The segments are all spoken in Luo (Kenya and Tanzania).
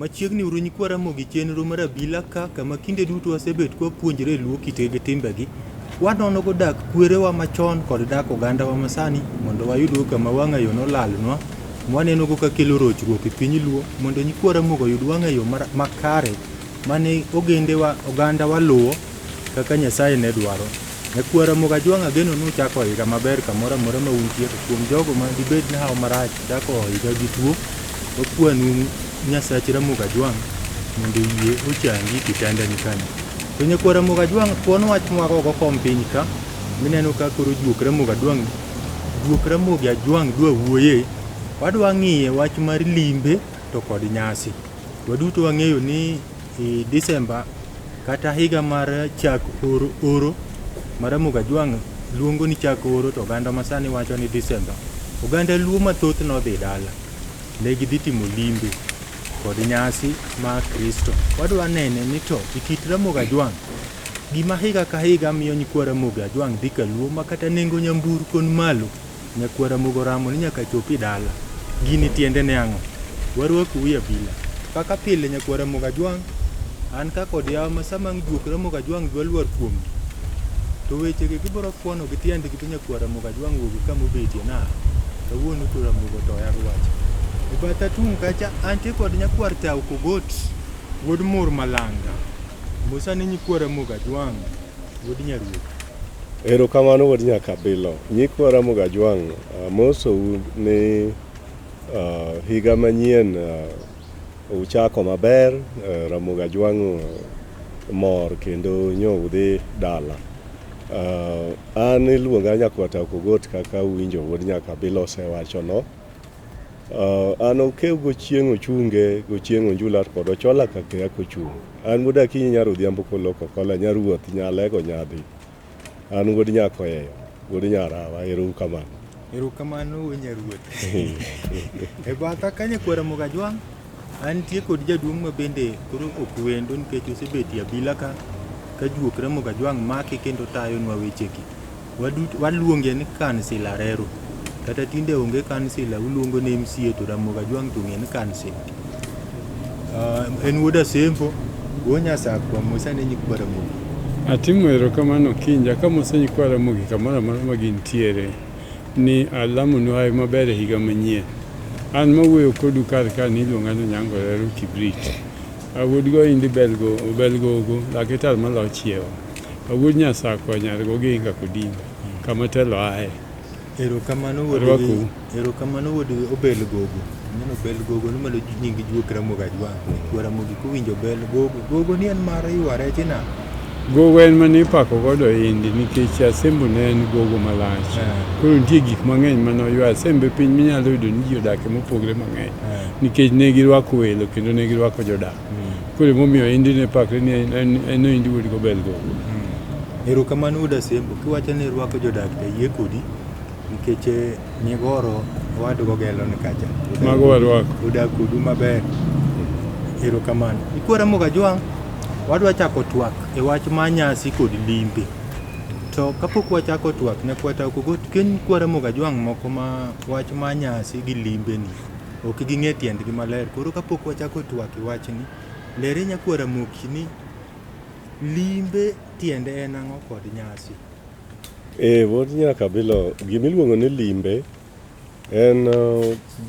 machiegni uru nyikwara mogi chenro mar Abila ka kama kinde duto wasebet kwa puonjre luo kitege timbegi. Wanono go dak kwerewa machon kod dak oganda wa masani mondo wayudo kama wang'ayo nolalnwa mwaneno go kakelo rochruok e piny luo mondo nyikwara mogo yud wang'ayo makare mane oganda wa luo kaka Nyasaye ne dwaro. Nyakwara moga jwang' ageno nochako higa maber kamoro amora ma untie to kuom jogo ma dibed na hao marach dako higa gi tuo okwanu Nyasache Ramoga Jwang' mondo yie ochangi kitanda ni kanyo. To Nyakwara Moga Jwang' pono wach mwako go kom piny ka mineno ka koro juok Ramoga Jwang' dwa wuoye. Wadwa ng'iye wach mar limbe to kod nyasi. Waduto wang'eyo ni Desemba kata higa mar chak oro mar Ramoga Jwang' luongo ni chak oro to oganda masani wacho ni Desemba. Oganda luo mathoth no dhi dala. Ne gidhi timo limbe kod nyasi ma Kristo. Wadwa nene ni to ikit Ramoga Jwang' gima higa ka higa miyo nyikwara Ramoga Jwang' dhi ka luo makata nengo nyamburko ni malo Nyakwara Mogo ramo ni nyaka chopi dala. Gini tiende ne ang'o? Warwaku wi Abila. Kaka pile Nyakwara Ramoga Jwang' an ka kod yawa masama juok Ramoga Jwang' dwa luor kuom to weche gi giboro kuono gi tiende gi Nyakwara Ramoga Jwang' wuogi kama obetie na kawuono to Ramogo to yar wach. Ibata tung kacha antie kod Nyakwar Tau Kogot wuod Mur Malanga Musa ni Nyikwara Ramoga Jwang' wuod Nyaruoth. Erokamano wuod Nyakabilo. Nyikwara Ramoga Jwang' mosou ni higa manyien uchako maber. Ramoga Jwang' mor kendo nyowdhi dala. An iluonga Nyakwar Tau Kogot kaka winjo wuod Nyakabilo osewacho no. An okew gochieng' ochunge gochieng' onjula kod ochola kaka yako chung'. An wuod Akinyi Nyarodhiambo koloko kola Nyaruoth Nyalego Nyadhi. An wuod Nyakoyeyo wuod Nyarawa. Erokamano. Erokamano wuod Nyaruoth. E batha ka Nyakwara Ramoga Jwang' antie kod jaduong' ma bende koro ok wendo nikech osebetie Abila ka juok Ramoga Jwang' maki kendo tayonwa wechegi. Waluonge ni Kansila Rero. Kata tinde onge kansila uluongo ni MCA to Ramoga Jwang' to ng'e ni kansila. En wuod Asembo Nyasakwa Musa ne Nyikwara Ramogi. Atimo erokamano Kinja ka Musa Nyikwara Ramogi kamoro amora ma gintiere ni alamonu hayo maber higa manyien. An mawuoyo kodu kar ka ni iluonga ni Nyango Rero Kibrit. Awuod go indi belgogo lakitar malo chiewa. Awuod Nyasakwa Nyargo Ginga Kodinga kama telo ae. Erokamano wuod Obelgogo. Neno Belgogo ni malo nyingi juok Ramoga Jwang'. Nyikwara Ramogi kuwinjo Belgogo. Gogo ni en mar yware tina. Gogo en mane ipako godo indi nikech Asembo ne en gogo malach. Koro nitie gik mang'eny manoywa Asembo piny minyalo yudo ni ji odak mopogre mang'eny. Nikech ne girwako welo kendo ne girwako jodak. Koro momiyo indi ne pakre ni en indi wuod go Belgogo. Erokamano wuod Asembo kiwacho ni rwako jodak to yie kodi nikech Nyigoro wadgo gelo ni kacha. Mago warwako. Udak kodu maber. Erokamano. Nyikwara Ramoga Jwang' wadwa chako twak e wach ma nyasi kod limbe. To kapok wachako twak Nyakwara Tau Kogot ken Nyikwara Ramoga Jwang' moko ma wach ma nyasi gi limbe ni ok ging'e tiendgi maler. Koro kapok wachako twak e wach ni lere Nyakwara Ramogi ni limbe tiende en ang'o kod nyasi. Wuod Nyakabilo gimiluongo ni limbe en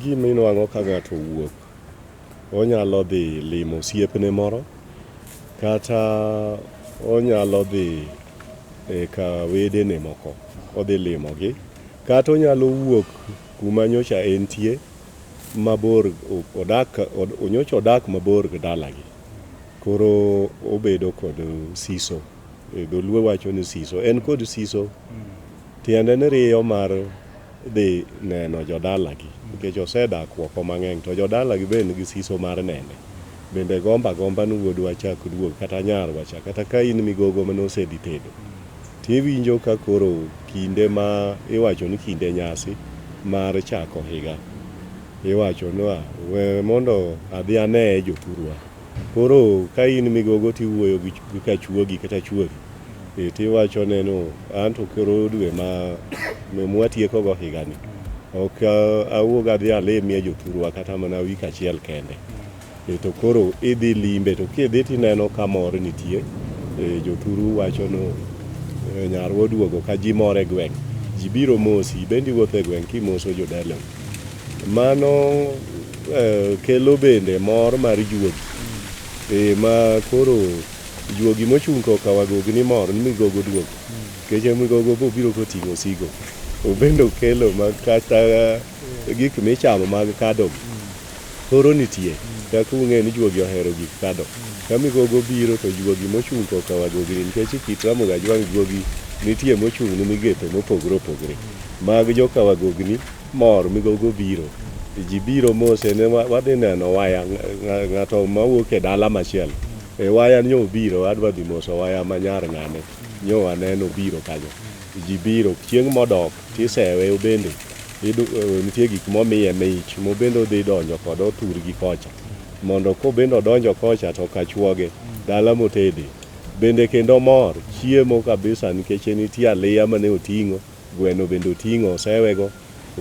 gima inwang'o ka ng'ato wuok. Onyalo dhi limo osiepne moro kata onyalo dhi ka wedene moko odhi limogi kata onyalo wuok kuma nyocha entie mabor onyocha odak mabor gi dalagi. Koro obedo kod siso. Dholuo wacho ni siso. En kod siso. Tiende ni riyo mar dhi neno jodalagi. Nikech osedak oko mang'eny to jodalagi bende nigi siso mar nene. Bende gomba ni wuodwa chak duog kata nyarwa chak kata ka in migogo manosedhi tedo. Tiwinjo ka koro kinde ma iwacho ni kinde nyasi mar chako higa. Iwacho ni mondo adhi ane jothurwa. Koro ka in migogo tiwuoyo gi kachuogi kata chuogi. Tiwacho neno anto koro dwe ma mwatieko go higa ni. Ok awuog adhi alemie jothurwa kata mana wik achiel kende. to koro idhi limbe to kidhi tineno ka mor nitie jothuru wacho no nyarwa duogo ka ji mor e gweng' ji biro mosi bendi wuotho e gweng' kimoso jodala mano kelo bende mor mar juogi ma koro juogi mochung' koka wagogni mor ni migogo duogo keche migogo bo biro koting'o sigo obendo kelo ma kata gik michamo mag kado koro nitie kaka ung'e ni juogi ohero gik kado ka migogo biro to juogi mochung' koka wagogni nikech kit ramo ga jwang' juogi nitie mochung' ni migepe mopogore opogore mag joka wagogni mor migogo biro ji biro mose ne wadhi neno waya ng'ato mawuok e dala machielo waya nyo biro adwa dhi moso waya manyar ng'ane nyo aneno biro kanyo ji biro chieng' modok tisewe bende nitie gik momiye mich mobende dhi donjo kod otur gi kocha mondo ko bende odonjo kocha to kachuoge dala motede bende kendo mor chiemo kabisa nikech nitie aliya mane oting'o gweno bende oting'o osewego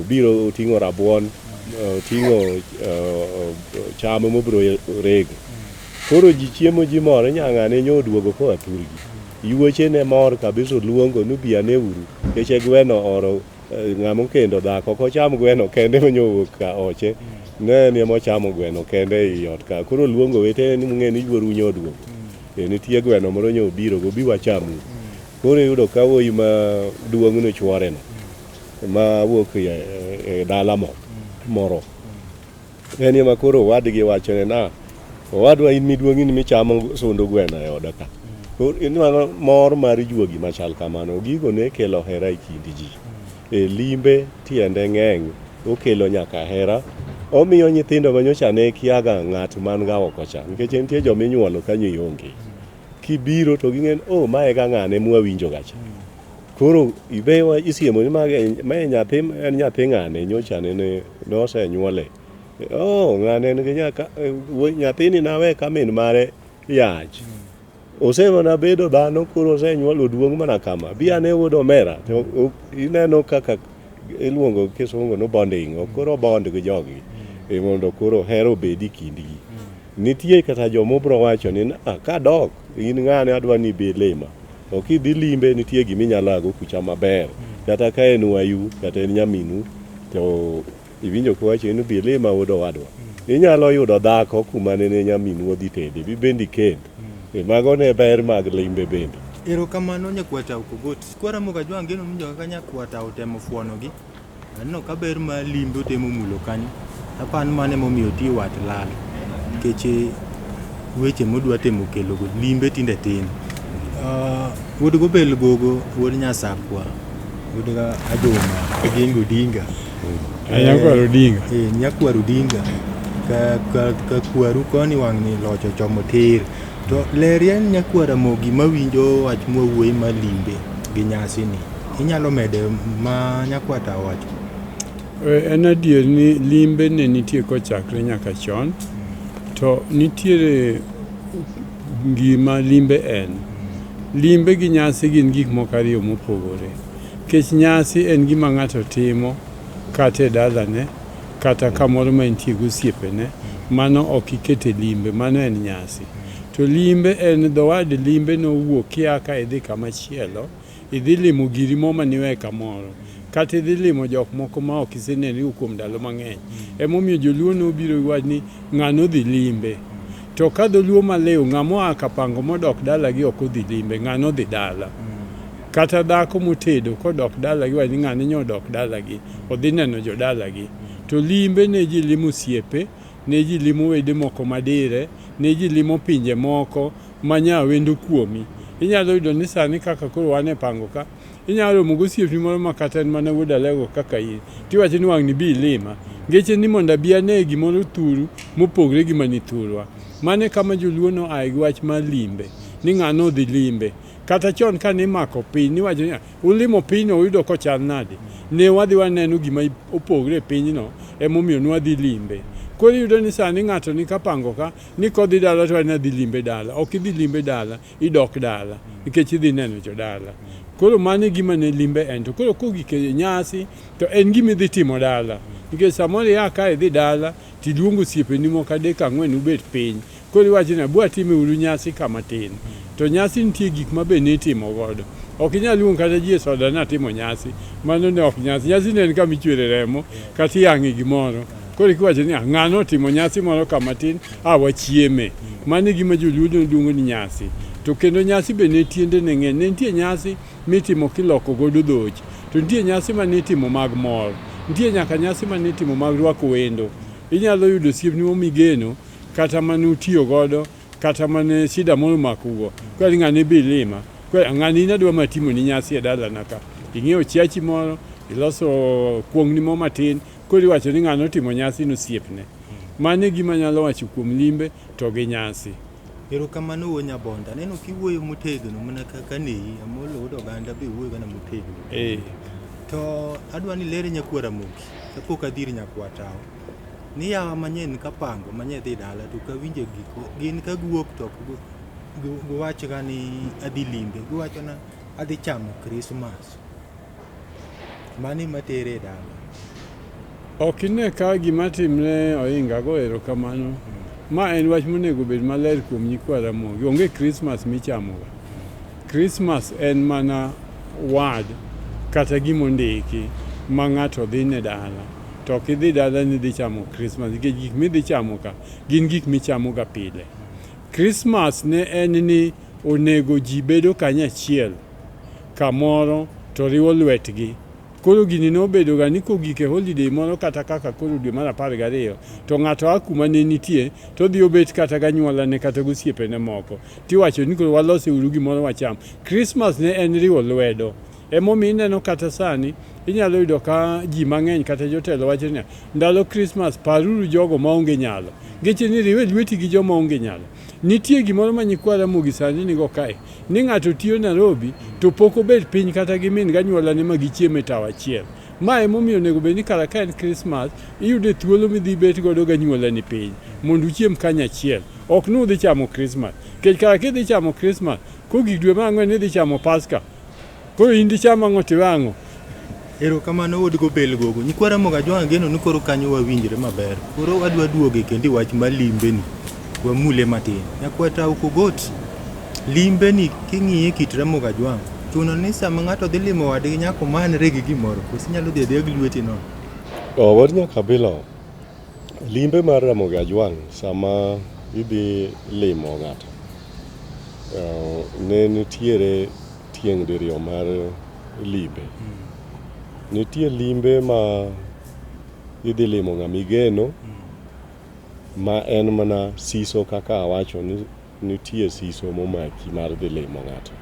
obiro oting'o rabuon oting'o cham mobiro rego koro ji chiemo ji mor nyang'ane nyoduogo koa turgi yuoche ne mor kabisa luongo nubi ane uru keche gweno oro ng'amo kendo dhako kocham gweno kende monyowuok ka oche ne mochamo gweno kende ei ot ka koro luongo wete ni mung'e ni yuoru nyoduogo nitie gweno moro nyobiro gobi wachamu koro yudo ka wuoyi ma duong' no chwore no ma wuok e dala moro en ma koro wadgi wachone na owadwa in miduong'i ni michamo sundo gweno e oda ka koro mor mar juogi machal kamano gigo ne kelo hera e kind ji limbe tiende ng'eny okelo nyaka hera omiyo nyithindo manyocha ne kiaga ng'at man ga oko cha nikech nitie jominyuolo kanyo ionge kibiro to ging'en mae ga ng'ane mwawinjo gacha koro ibewa isiemo ni mae nyathi en nyathi ng'ane nyocha ne osenyuole ng'ane nigi nyaka nyathini nawe ka min mare yach osemana bedo dhano koro osenyuolo duong' mana kama bi ane wuodo omera to ineno kaka iluongo kisungu no bonding koro bond gi jogi mondo koro hero bedi kindgi nitie kata jomobro wacho ni kadok in ng'ane adwa ni be lema ok idhi limbe nitie giminyalo ago kucha maber kata ka en wayu kata en nyaminu to iwinjo kowacho ni be lema wuodo wadwa inyalo yudo dhako kuma ne nyaminu odhi tede bi bendi kend mago ne ber mag limbe bende erokamano nyakwata ukogot kwara moga jwang' geno minjo kaka nyakwata utemo fuonogi anno ka ber ma limbe utemo mulo kanyo apan mane momiyo ti wat lal keche weche modwa temo kelo go limbe tinde tin wuod go bel gogo wuod nyasakwa wuod ga ajoma gengo dinga nyakwaro dinga nyakwaro dinga ka kwaru koni wang' ni locho chomo tir to lerien nyakwara mogi mawinjo wach mwawuoyi ma limbe gi nyasi ni inyalo mede ma nyakwata wacho en adier ni limbe ne nitie kochakre nyaka chon to nitiere gima limbe en limbe gi nyasi gin gik moko ariyo mopogore kech nyasi en gima ng'ato timo kata e dalane kata kamoro ma nitie gosiepene mano ok ikete limbe mano en nyasi to limbe en dhowad limbe nowuok kia ka idhi kamachielo idhi limo giri mo maniwe kamoro kata idhi limo jok moko ma ok iseneni kuom ndalo mang'eny emomiyo joluo nobiro wach ni ng'ano dhi limbe to ka dholuo maliw ng'amo a kapango modok dala gi ok odhi limbe ng'ano dhi dala kata dhako motedo kodok dala gi wach ni ng'ane nyodok dala gi odhi neno jodala gi to limbe ne ji limo osiepe ne ji limo wede moko madire ne ji limo pinje moko manya wendo kuomi inyalo yudo ni sani kaka koro wane pango ka inyalo romo gosiepi moro makata en mana wuod alego kaka in tiwacho ni wang' ni bi lima ngeche ni mondo abi ane gimoro thuru mopogre gi mani thurwa mane kama joluo no ae gi wach mar limbe ni ng'ano dhi limbe kata chon ka nimako piny niwacho ni ulimo pinyno uyudo kochal nade ne wadhi waneno gima opogre pinyno emomiyo nwadhi limbe koro yudo ni sani ng'ato ni kapango ka ni kodhi dala to wadhi limbe dala ok idhi limbe dala idok dala nikech idhi neno jodala koro mane gima ne limbe en to koro kogik e nyasi to en gima idhi timo dala nikech samoro ya ka idhi dala tiluongo osiepeni moko adek ang'wen ubet piny koro iwacho ni abwa time uru nyasi kama tin to nyasi nitie gik ma be nitimo godo ok inyal luongo kata ji e soda natimo nyasi mano ne ok nyasi ne en kama ichwere remo kata iyang'e gimoro koro iwacho ni ng'ano otimo nyasi moro kama tin wachieme mano e gima joluo luongo ni nyasi to kendo nyasi be ne tiende ne ng'eny ne nitie nyasi mitimo kiloko godo dhochi to nitie nyasi ma nitimo mag mor nitie nyaka nyasi ma nitimo mag rwako wendo inyalo yudo osiepni momigeno kata mane utiyo godo kata mane shida moro makugo kwa ng'ane be lima kwa ng'ani inadwa matimo ni nyasi e dala naka ing'iewo chiachi moro iloso kuongni mo matin koro iwacho ni ng'ano timo nyasi nosiepne mane gima nyalo wacho kuom limbe to gi nyasi. Erokamano wuo Nyabonda, neno kiwuoyo motegno mana kaka nei amolo od oganda be wuoyo kana motegno. To adwa ni lere nyakwara moki kapok adhir nyakwa tao ni yawa manyien kapango manye dhi dala to kawinjo giko gin ka guok to guwacho ga ni adhi limbe guwacho na adhi chamo Christmas mani matere dala. Ok ine ka gima timre oinga go erokamano ma en wach monego bed maler kuom nyikwara mogi onge Christmas michamoga. Christmas en mana wad kata gimondiki ma ng'ato dhi ne dala to ok idhi dala ni dhi chamo Christmas nikech gik midhi chamo ka gin gik michamoga pile. Christmas ne en ni onego ji bedo kanyachiel kamoro to riwo lwetgi koro gini nobedo ga ni kogike holiday moro kata kaka koro dwe mar 12 to ng'ato akuma ne nitie to dhi obet kata ganyuola ne kata gosiepene moko tiwacho ni koro walose uru gimoro wacham. Christmas ne en riwo lwedo emomiyo ineno kata sani inyalo yudo ka ji mang'eny kata jotelo wacho ni ndalo Christmas paruru jogo maonge nyalo geche ni riwe lweti gi joma onge nyalo. Nitie gimoro ma nyikwara mogi sani nigo kae ni ng'ato tiyo Nairobi to pok obet piny kata gi min ganyuola ne ma gichieme tawa achiel. Ma emomiyo onego bed ni kara ka en Christmas iyudo thuolo midhi bet godo ganyuola ni piny mondo uchiem kanyachiel ok nudhi chamo Christmas kech kara kidhi chamo Christmas kogik dwe mar 4 idhi chamo Pasaka koro in dhi chamo ang'o tiwang'o. Erokamano wuod go bel gogo nyikwara moga jwang' geno ni koro kanyo wawinjre maber koro adwa duoge kendi wach ma limbe ni wamule matin nyakwata ukogot limbe ni king'iye kit Ramoga Jwang' chuno ni sama ng'ato dhi limo wadgi nyako manre gi gimoro kosi nyalo dhi gi lweti no. Wuod Nyakabila limbe mar Ramoga Jwang' sama idhi limo ng'ato ne nitiere tieng' diriyo mar limbe. Nitie limbe ma idhi limo ng'ama igeno ma en mana siso kaka awacho ni nitie siso momaki mar dhi limo ng'ato.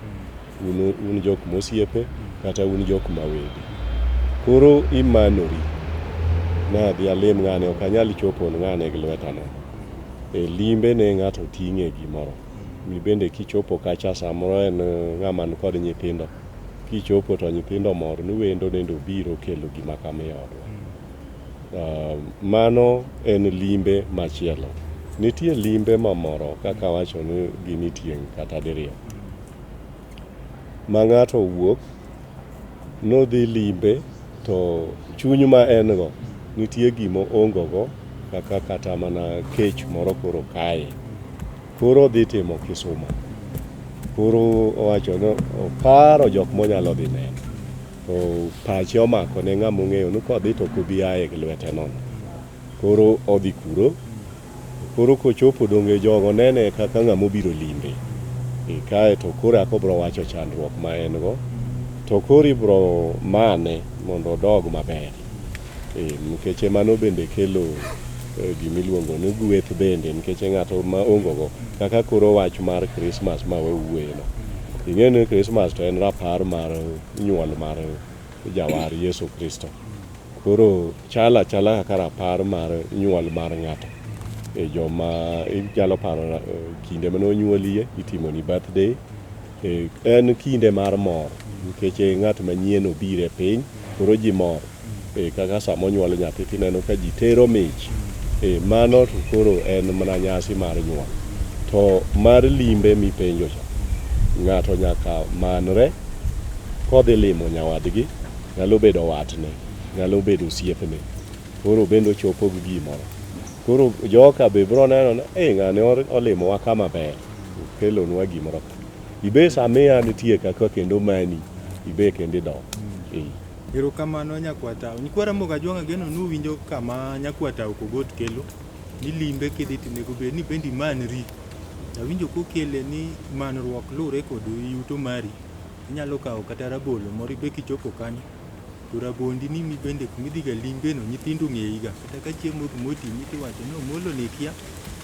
Un jok mosiepe kata un jok mawedi. Koro imanori na dhi alim ng'ane ok anyal chopo ng'ane gi lwetano. Limbe ne ng'ato ting'e gimoro. Mi bende kichopo kacha samoro en ng'ama kod nyithindo. Kichopo to nyithindo mor ni wendo nendo biro kelo gima kama yodwa. Mano en limbe machielo. Nitie limbe mamoro kaka wacho ni ginitie kata diriyo. Ma ng'ato wuok nodhi limbe to chuny ma en go nitie gimo ongogo kaka kata mana kech moro koro kae. Koro dhi timo Kisumo. Koro owacho no paro jok monyalo dhi neno. To pache omako ne ng'ama ong'eyo ni kodhi to kobi aye gi lwete nono. Koro odhi kuro. Koro kochopo donge jogo nene kaka ng'ama obiro limbe. Kae to koro akobro wacho chandruok ma en go. To koro ibro mane mondo odog maber. Nikech mano bende kelo gimiluongo ni gweth bende nikech ng'ato ma ongogo kaka koro wach mar Christmas ma wawuoyeno. Ing'e ni Christmas to en rapar mar nyuol mar jawar Yesu Kristo. Koro chala kaka rapar mar nyuol mar ng'ato. Joma inyalo paro kinde mane onyuolie itimo ni birthday. En kinde mar mor nikech ng'at manyien obire piny koro ji mor. Kaka sama onyuol nyathi tineno ka ji tero mich. Mano to koro en mana nyasi mar nyuol. To mar limbe mipenjo cha ng'ato nyaka manre kodhi limo nyawadgi nyalo bedo watne nyalo bedo osiepne koro bende chopo gi gimoro. Koro joka be bro neno ng'ane olimowa kama ber kelonwa gimoro ka. Ibe samia nitie kaka kendo mani ibe kendo idok. Erokamano nyakwata. Nikwara moga jwanga geno nuwinjo kama nyakwata okogot kelo ni limbe kidhi tinego bed ni bendi manri. Awinjo kokele ni manruok lure kod yuto mari. Inyalo kawo kata rabolo moro ibe kichopo kanyo. To rabondi ni mi bende kumidhiga limbe no nyithindo ng'eiga kata ka chiemo motimi tiwacho no molo ne kia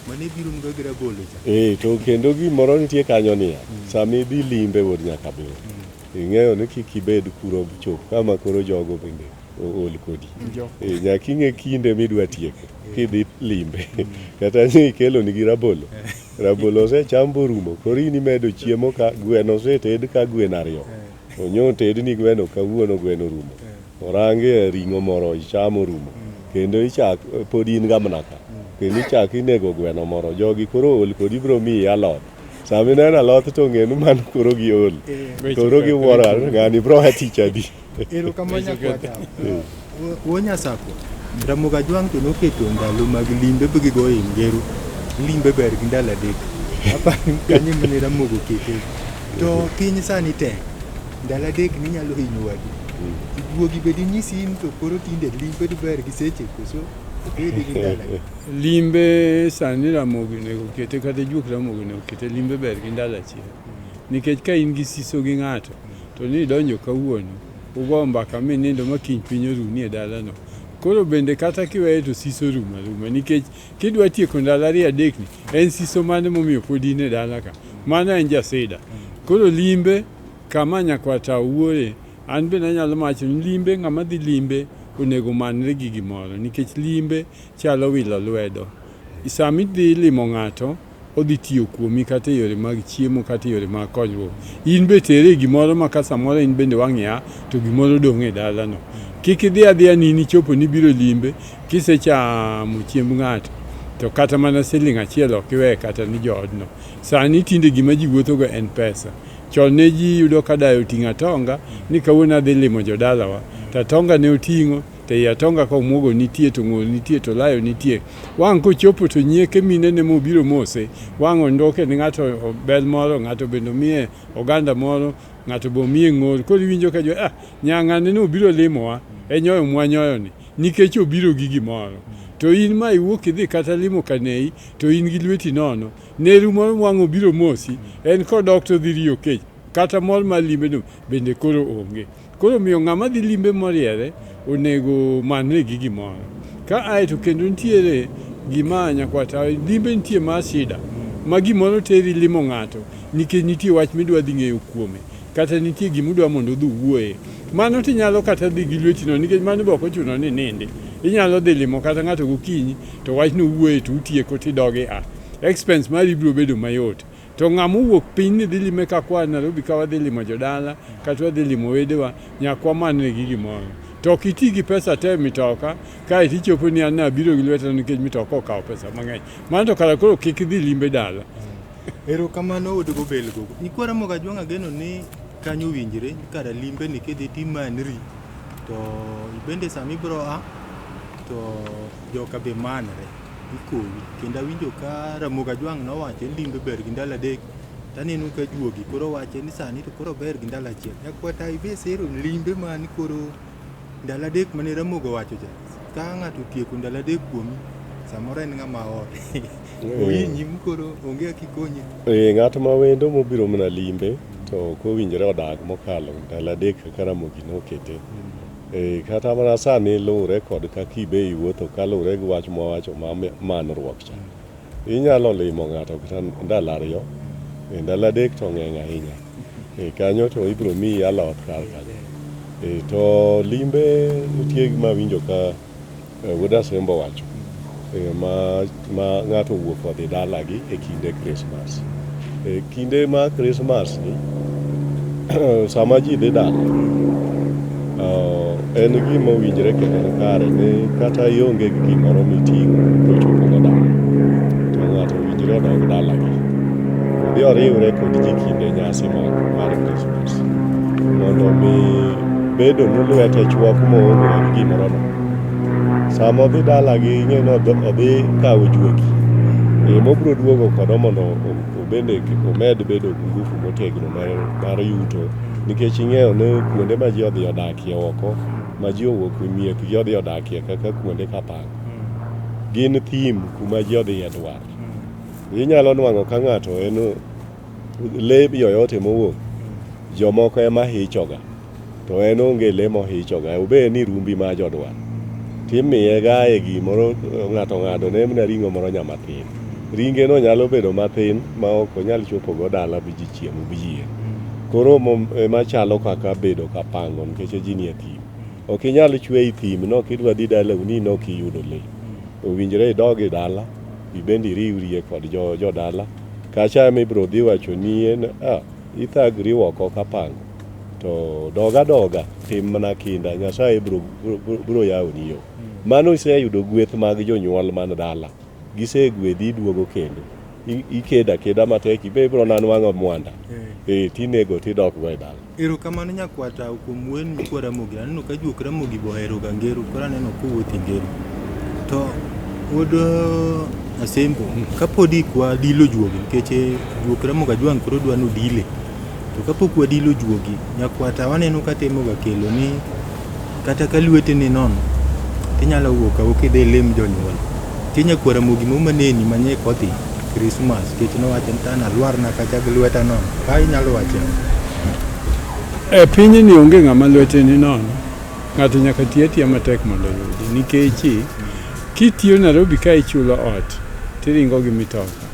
mane biro mga gi rabolo cha. To kendo gimoro nitie kanyo niya. Sami dhi limbe wod nyaka biro. Ing'eyo ni kik ibed kuro chop kama koro jogo bende ol kodi. Nyaka ing'e kinde midwa tieko kidhi limbe. Kata ni ikelo nigi rabolo. Rabolo osecham borumo. Koro in imedo chiemo ka gweno oseted ka gweno ariyo. Onyo ted ni gweno kawuono gweno rumo. Orange ring'o moro ichamo rumo. Kendo ichak pod in gamnaka. Kendo ichak inego gweno moro. Jogi koro ol kodi biro miyi alot. Sami neno alot to ng'enu mano koro gi ol. Koro gi wuoro ng'ani bro tich adi. Erokamano nyakwata. Wonyasako. Ramoga jwang' to noketo ndalo mag limbe gigoyo ngero. Limbe ber gi ndalo adek. Apa kanyo mane ramogo kete. To piny sani tek. Ndalo adek ninyalo hinyo wadu. Guogi bedi nyisi in to koro tinde limbe ber gi seche koso bedi gi ndalo. Limbe sani ramogo nego kete kata juok ramogo nego kete limbe ber gi ndalo achiel. Nikech ka in gi siso gi ng'ato to ni donjo kawuono ugo mbaka minindo makiny piny oruni e dalano. Koro bende kata kiweyo to siso ruma nikech kidwa tieko ndalo ariyo adek ni en siso mane momiyo pod in e dala ka. Mano en jasida. Koro limbe kama nyakwata wuoye an be nanyalo macho ni limbe ng'ama dhi limbe onego manre gi gimoro nikech limbe chalo wilo lwedo. Sami dhi limo ng'ato odhi tiyo kuomi kata yore mag chiemo kata yore mag konyruok. In be tere gimoro ma ka samoro in bende wang'ya to gimoro dong' e dalano. Kik idhi adhiya nini chopo ni biro limbe kisechamo chiemb ng'ato to kata mana siling achiel ok iwe kata ni joodno. Sani tinde gima ji wuothogo en pesa. Chon ne ji yudo ka dayo ting'o atonga ni kawuono adhi limo jodalawa. To atonga ne oting'o to i atonga ka omuogo nitie to ng'ol nitie to layo nitie. Wang' kochopo to nyieke mine ne mobiro mose. Wang' ondoke ni ng'ato bel moro, ng'ato bende miye oganda moro, ng'ato bo miye ng'ol. Koro iwinjo ka jo nyang'ane no biro limowa e nyoyo mwanyoyo ni nikech obiro gi gimoro. To in ma iwuok idhi kata limo kanei to in gi lweti nono. Neru moro wang' obiro mosi en kodok to dhi riyo kech. Kata mor mar limbe no bende koro onge. Koro miyo ng'ama dhi limbe moriere onego manre gi gimoro. Ka ae to kendo nitiere gima nyakwata limbe nitie mar shida. Ma gimoro teri limo ng'ato nikech nitie wach midwa dhi ng'eyo kuome. Kata nitie gimudwa mondo dhi wuoye. Mano tinyalo kata dhi gi lweti no nikech mano be ok ochuno ni nindi. Inyalo dhi limo kata ng'ato gokinyi to wach no wuoye to utieko tidoge expense mari biro bedo mayot. To ng'ama wuok piny ni dhi lime ka kwa Nairobi ka wadhi limo jodala kata wadhi limo wedewa nyakwa manre gi gimoro. To kiti gi pesa te mitoka ka itichopo ni an abiro gi lweta nikech mitoka okawo pesa mang'eny. Mano to kala koro kik dhi limbe dala. Erokamano odogo belgo. Nikwara moga jwanga geno ni kanyo winjre kara limbe ni kidhi timanri to ibende sami bro to joka be manre ikowi kendo winjo ka Ramoga Jwang' nowacho limbe ber gi ndalo adek taneno ka juogi koro wache ni sani to koro ber gi ndalo achiel. Nyakwata ibe sero limbe mani koro ndalo adek mane Ramoga wacho cha ka ng'ato tieko ndalo adek kuomi samoro en ng'ama ot nyim koro onge kikonyi. Ng'at ma wendo mobiro mana limbe to kowinjore odag mokalo ndalo adek kaka Ramogi nokete. Kata mana sani lure kod kaka ibe iwuotho kalure gi wach mwawacho manruok cha. Inyalo limo ng'ato kata ndalo ariyo, ndalo adek to ng'eny ahinya. Kanyo to ibiro miyi alot kar kanyo. To limbe nitie gima winjo ka Wuoda Sembo wacho. Ma ng'ato wuok odhi dalagi e kinde Christmas. Kinde ma Christmas ni sama ji dhi dala en gima owinjore kendo kare ni kata ionge gi gimoro miting'o to chopo go dala to ng'ato owinjore odog dalagi dhi oriwre kod ji kinde nyasi mar Christmas mondo mi bedo ni lwete chwok moonge gi gimoro no sama odhi dala gi ing'e no odhi kawo juogi mobro duogo kodo mondo bende omed bedo gi ngufu motegno mar yuto nikech ing'eyo ni kuonde ma ji odhi odakie oko ma ji owuok e miekgi odhi odakie kaka kuonde kapango gin thim kuma ji odhi e dwar. Inyalo nwang'o ka ng'ato en le yoyote mowuok jomoko ema hichoga to en onge le mohichoga obed ni rumbi ma jodwar timiye ga e gimoro ng'ato ng'ado ne mna ring'o moro nyamathin ringe no nyalo bedo mathin ma ok onyal chopo go dala bi ji chiemo bi yie koro machalo kaka bedo kapango nikech ji nie thim ok inyal chwe i thim no kidwa dhi dala uni no kiyudo le owinjore idog e dala ibendi riwrie kod jodala kacha mibro dhi wacho ni en ithagri oko kapango to doga tim mana kinda Nyasaye bro yawoni yo mano iseyudo gweth mag jonyuol man dala gisegwedhi duogo kendo ikeda matek ibe bro nanwang'o mwanda tinego tidok go e dala. Erokamano nyakwata kuom wen mikwara mogi aneno ka juok ramogi bohero ga ngero kora neno kowuoth ngero to wodo asembo kapodi kwa dilo juogi nikech juok ramoga jwang koro dwano dile to kapok wadilo juogi nyakwata waneno ka temo ga kelo ni kata ka lwete ni nono tinyalo wuok awuok idhi lem jonyuol tinya kwara mogi momaneni manye kodhi Christmas kech no wachen tana lwar na kacha gi lweta nono ka inyalo wachen piny ni onge ng'ama lwete ni nono ng'ato nyaka tiya matek mondo yudi nikech kitiyo Nairobi ka ichulo ot tiringo gi mitoka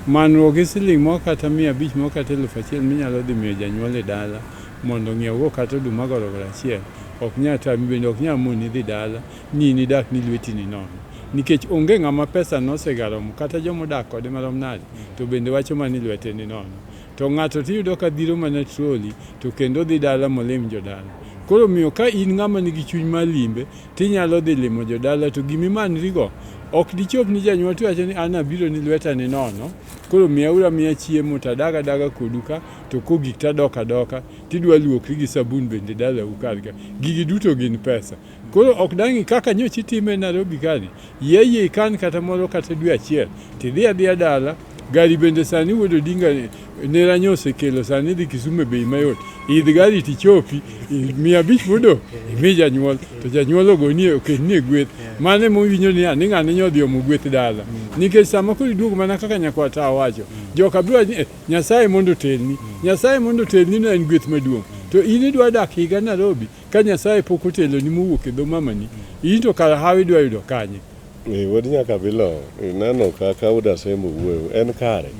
manruok gi siling moko kata 500 moko kata 1,000 minyalo dhi miyo janyuol e dala mondo ng'iewgo kata oduma gorogoro achiel ok nyal tami bende ok nyal moni dhi dala ni dak ni lweti ni nono nikech onge ng'ama pesa nosegaromo kata jomodak kode marom nade to bende wacho mani lwete ni nono to ng'ato tiyudo ka dhiro mana troli to kendo dhi dala molim jodala koro miyo ka in ng'ama nigi chuny mar limbe tinyalo dhi limo jodala to gimimanrigo ok dichop ni janyuol tiwacho ni an abiro ni lweta ni nono koro miya chiemo tadaga koduka to kogik tadoka tidwa luokri gi sabun bende dala ukarga gigi duto gin pesa koro ok dangi kaka nyochi time Nairobi kani yeye kan kata moro kata dwe achiel tidhi adhiya dala gari bende sani wuodo dinga ne ranyose kelo sani dhi Kisumu bei mayot idh gari tichopi 500 modo imi janyuol to janyuol ogoni okenni gweth mane mowinjo ni ng'ane nyodhi omo gweth dala nikech sama koro iduogo mana kaka nyakwata wacho joka biro Nyasaye mondo telni no en gweth maduong' to in idwa dak higa Nairobi ka Nyasaye pok otelo ni mowuok e dho mamani in to kara hawi idwa yudo kanye Wodi nyaka bilo neno kaka uda sembo wuoyo en kare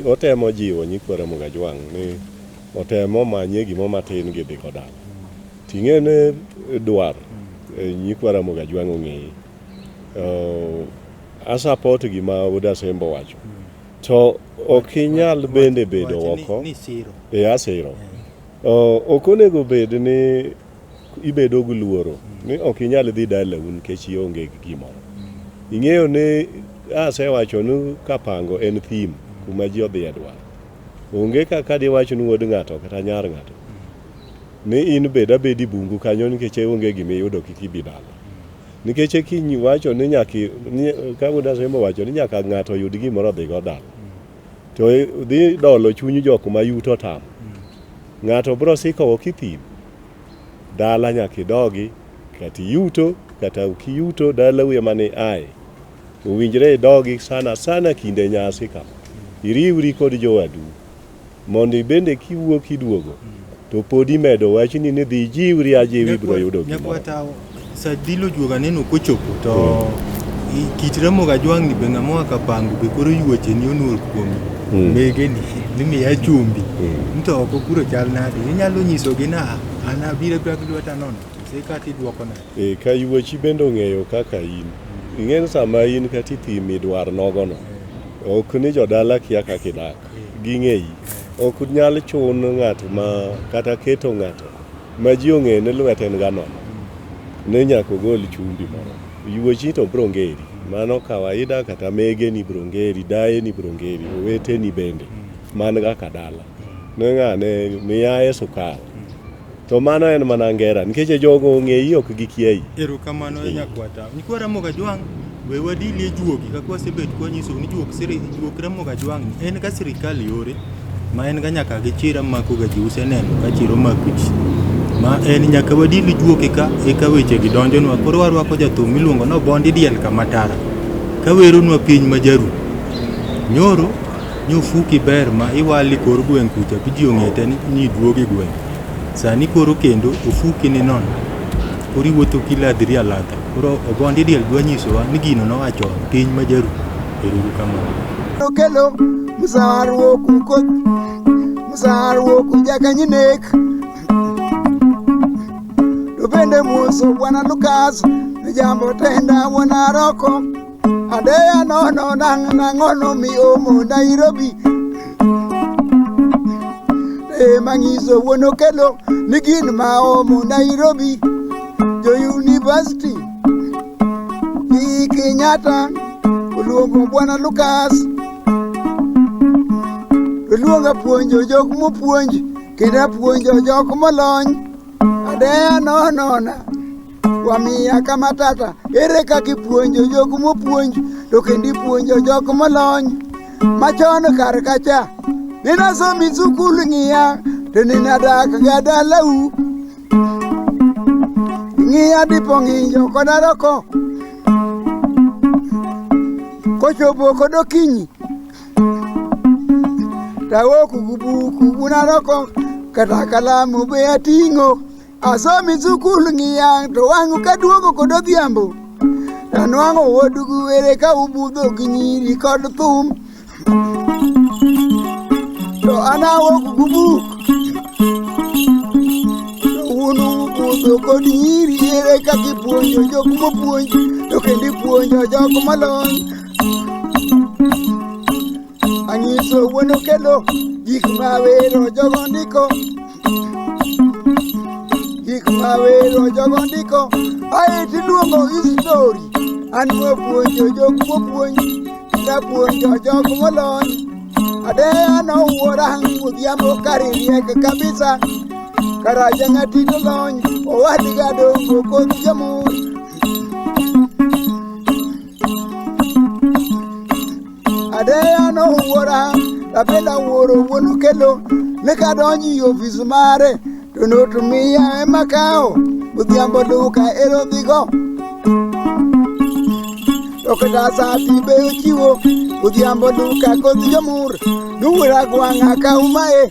otemo jiwo nyikwara moga jwang ni otemo manye gimo matin gi dhi kodala ting'e ne dwar nyikwara moga jwang ong'eye asapot gima uda sembo wacho to okinyal bende bedo oko asiro okonego bed ni ibedo gi luoro ni okinyal dhi dala un kech ionge gi gimoro ing'eyo ni asewacho ni kapango en thim kuma ji odhi e dwar onge kaka diwacho ni wuod ng'ato kata nyar ng'ato ni in bedi bungu kanyo nikech onge gimiyudo kik ibi dala nikech kiny wacho ni ka wuod asembo wacho ni nyaka ng'ato yud gimoro dhi go dala to dhi dolo chuny jok ma yuto tam ng'ato bro siko okithim dala nyaka idogi kata yuto kata ukiyuto dala uye mane ae uwinjre idogi sana kinde nyasi ka iriwri kod jowadu mondo bende kiwuok iduogo to podi medo wachni ni dhi jiwri ajiwi bro yudo nyakwata sa dilo juoga neno kochopo to kit Ramogi Ajwang ni be ng'ama kapango be koro yuoche ni onur kuomi mege ni miya chumbi mto oko kuro chal nade inyalo nyisogi na an abiro gi lweta nono se kati duoko na ka yuochi bende ong'eyo kaka in ing'en sama in kati thimi dwar nogono ok ni jodala kia kaka idak ging'eyi ok nyal chun ng'ato ma kata keto ng'ato ma ji ong'e ni lwete en gano ne nyaka ogol chumbi moro yuochi to bro ng'eri mano kawaida kata mege ni bro ng'eri daye ni bro ng'eri owete ni bende man ga kadala ne ng'ane miyae sukar To mano en mana ngera nikech jogo ong'eyi ok gikiai. Erokamano nyakwata. Nikwa Ramogi Ajwang' we wadili juogi ka kwasebet kwa nyiso ni juok Ramogi Ajwang' en ka sirikal yore ma en ga nyaka gi chira mako ga ji useneno ka chiro makuchi ma en nyaka wadili juogi ka weche gi donjonwa. Koro warwako jathum miluongo no Bondi Diel Kamatara ka weronwa piny majaru nyoro nyofuki ber ma iwali kor gweng' kucha ji ong'ete ni duogi gweng'. Sani koro kendo ofuki ni non koro iwuotho kiladhiri aladha. Koro Bondi Diel dwa nyisowa ni gino nowacho piny majaru. Erokamano. Kelo musarwoku jakanyinek to bende muso bwana Lukas ni jambo tenda wana roko adeya nono nangono mi omo Nairobi mangiso wono kelo ni gin ma omo Nairobi jo university ni Kenyatta uluongo bwana Lukas luonga puonjo jok mopuonj kendo puonjo jok molony adeya nonona wamiya kama tata ere kaka ipuonjo jok mopuonj to kendo ipuonjo jok molony machon kar kacha ninasomi sukul ng'iya to ninadak ga dalau ng'iya dipo ng'injo koda roko kochopo kod okinyi tawoku gubuku bunaroko kata kalamu be ating'o asomi sukul ng'iyang to wang'u kaduogo kod odhiambo tanwang'o wodugu were ka ubudho gi nyiri kod thum to anawoku gubuk to unu ubudho kod nyiri ere kaka ipuonjo jok mopuonj to kendo ipuonjo jok molony. Anyiso wono kelo gik mawero jogo ndiko ae tiluongo history an mopuonjo jok mopuonj napuonjo jok molony adeya nowuora odhiambo kaririek kabisa karaja ng'atito lony owadiga dongo kod jamur adeya nowuora abenda wuoro wuono kelo nika donji ofis mare to notumiya ema kao odhiambo duka ero dhigo to kata sati be ochiwo odhiambo duka kod jamur nuwuora gwang'a kaumae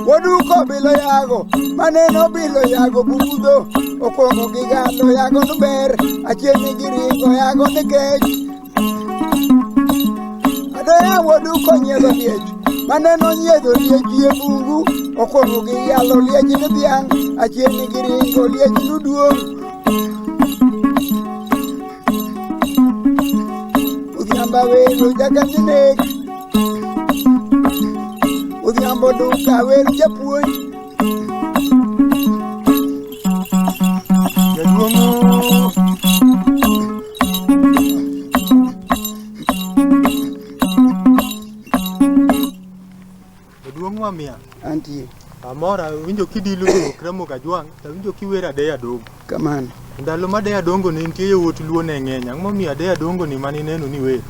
woduko bilo yago maneno bilo yago budho okwongo gi galo yago nuber achiel gi ringo yago nikech adeya woduko nyiedho liech maneno nyiedho liech e bungu okwongo gi yalo liech ni dhiang' achiel gi ringo liech nuduong' odhiamba welo jakanyinek odhiambo duka wer japuonj Jaduong' Wamia antie amora winjo kidilu Ramogi Ajwang' to winjo kiwer adeya dongo kamano ndalo ma adeya dongo ne nitie yowuot luo ne ng'eny ang'o momiyo adeya dongo ni mani neno ni wer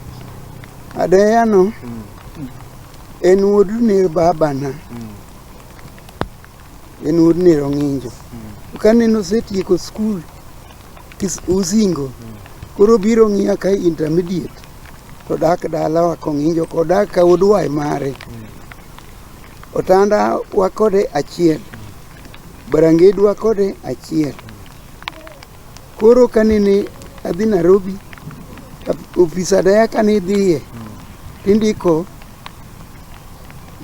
adeya no en wuod ner babana en wuod ner Ong'injo kane nosetieko skul Uzingo koro biro ng'iya ka intermediate to dak dalawa kong'injo kodak ka wuod wai mare otanda wakode achiel Barangedwa kode achiel koro kanene adhi Nairobi ofis adeya kane dhiye tindiko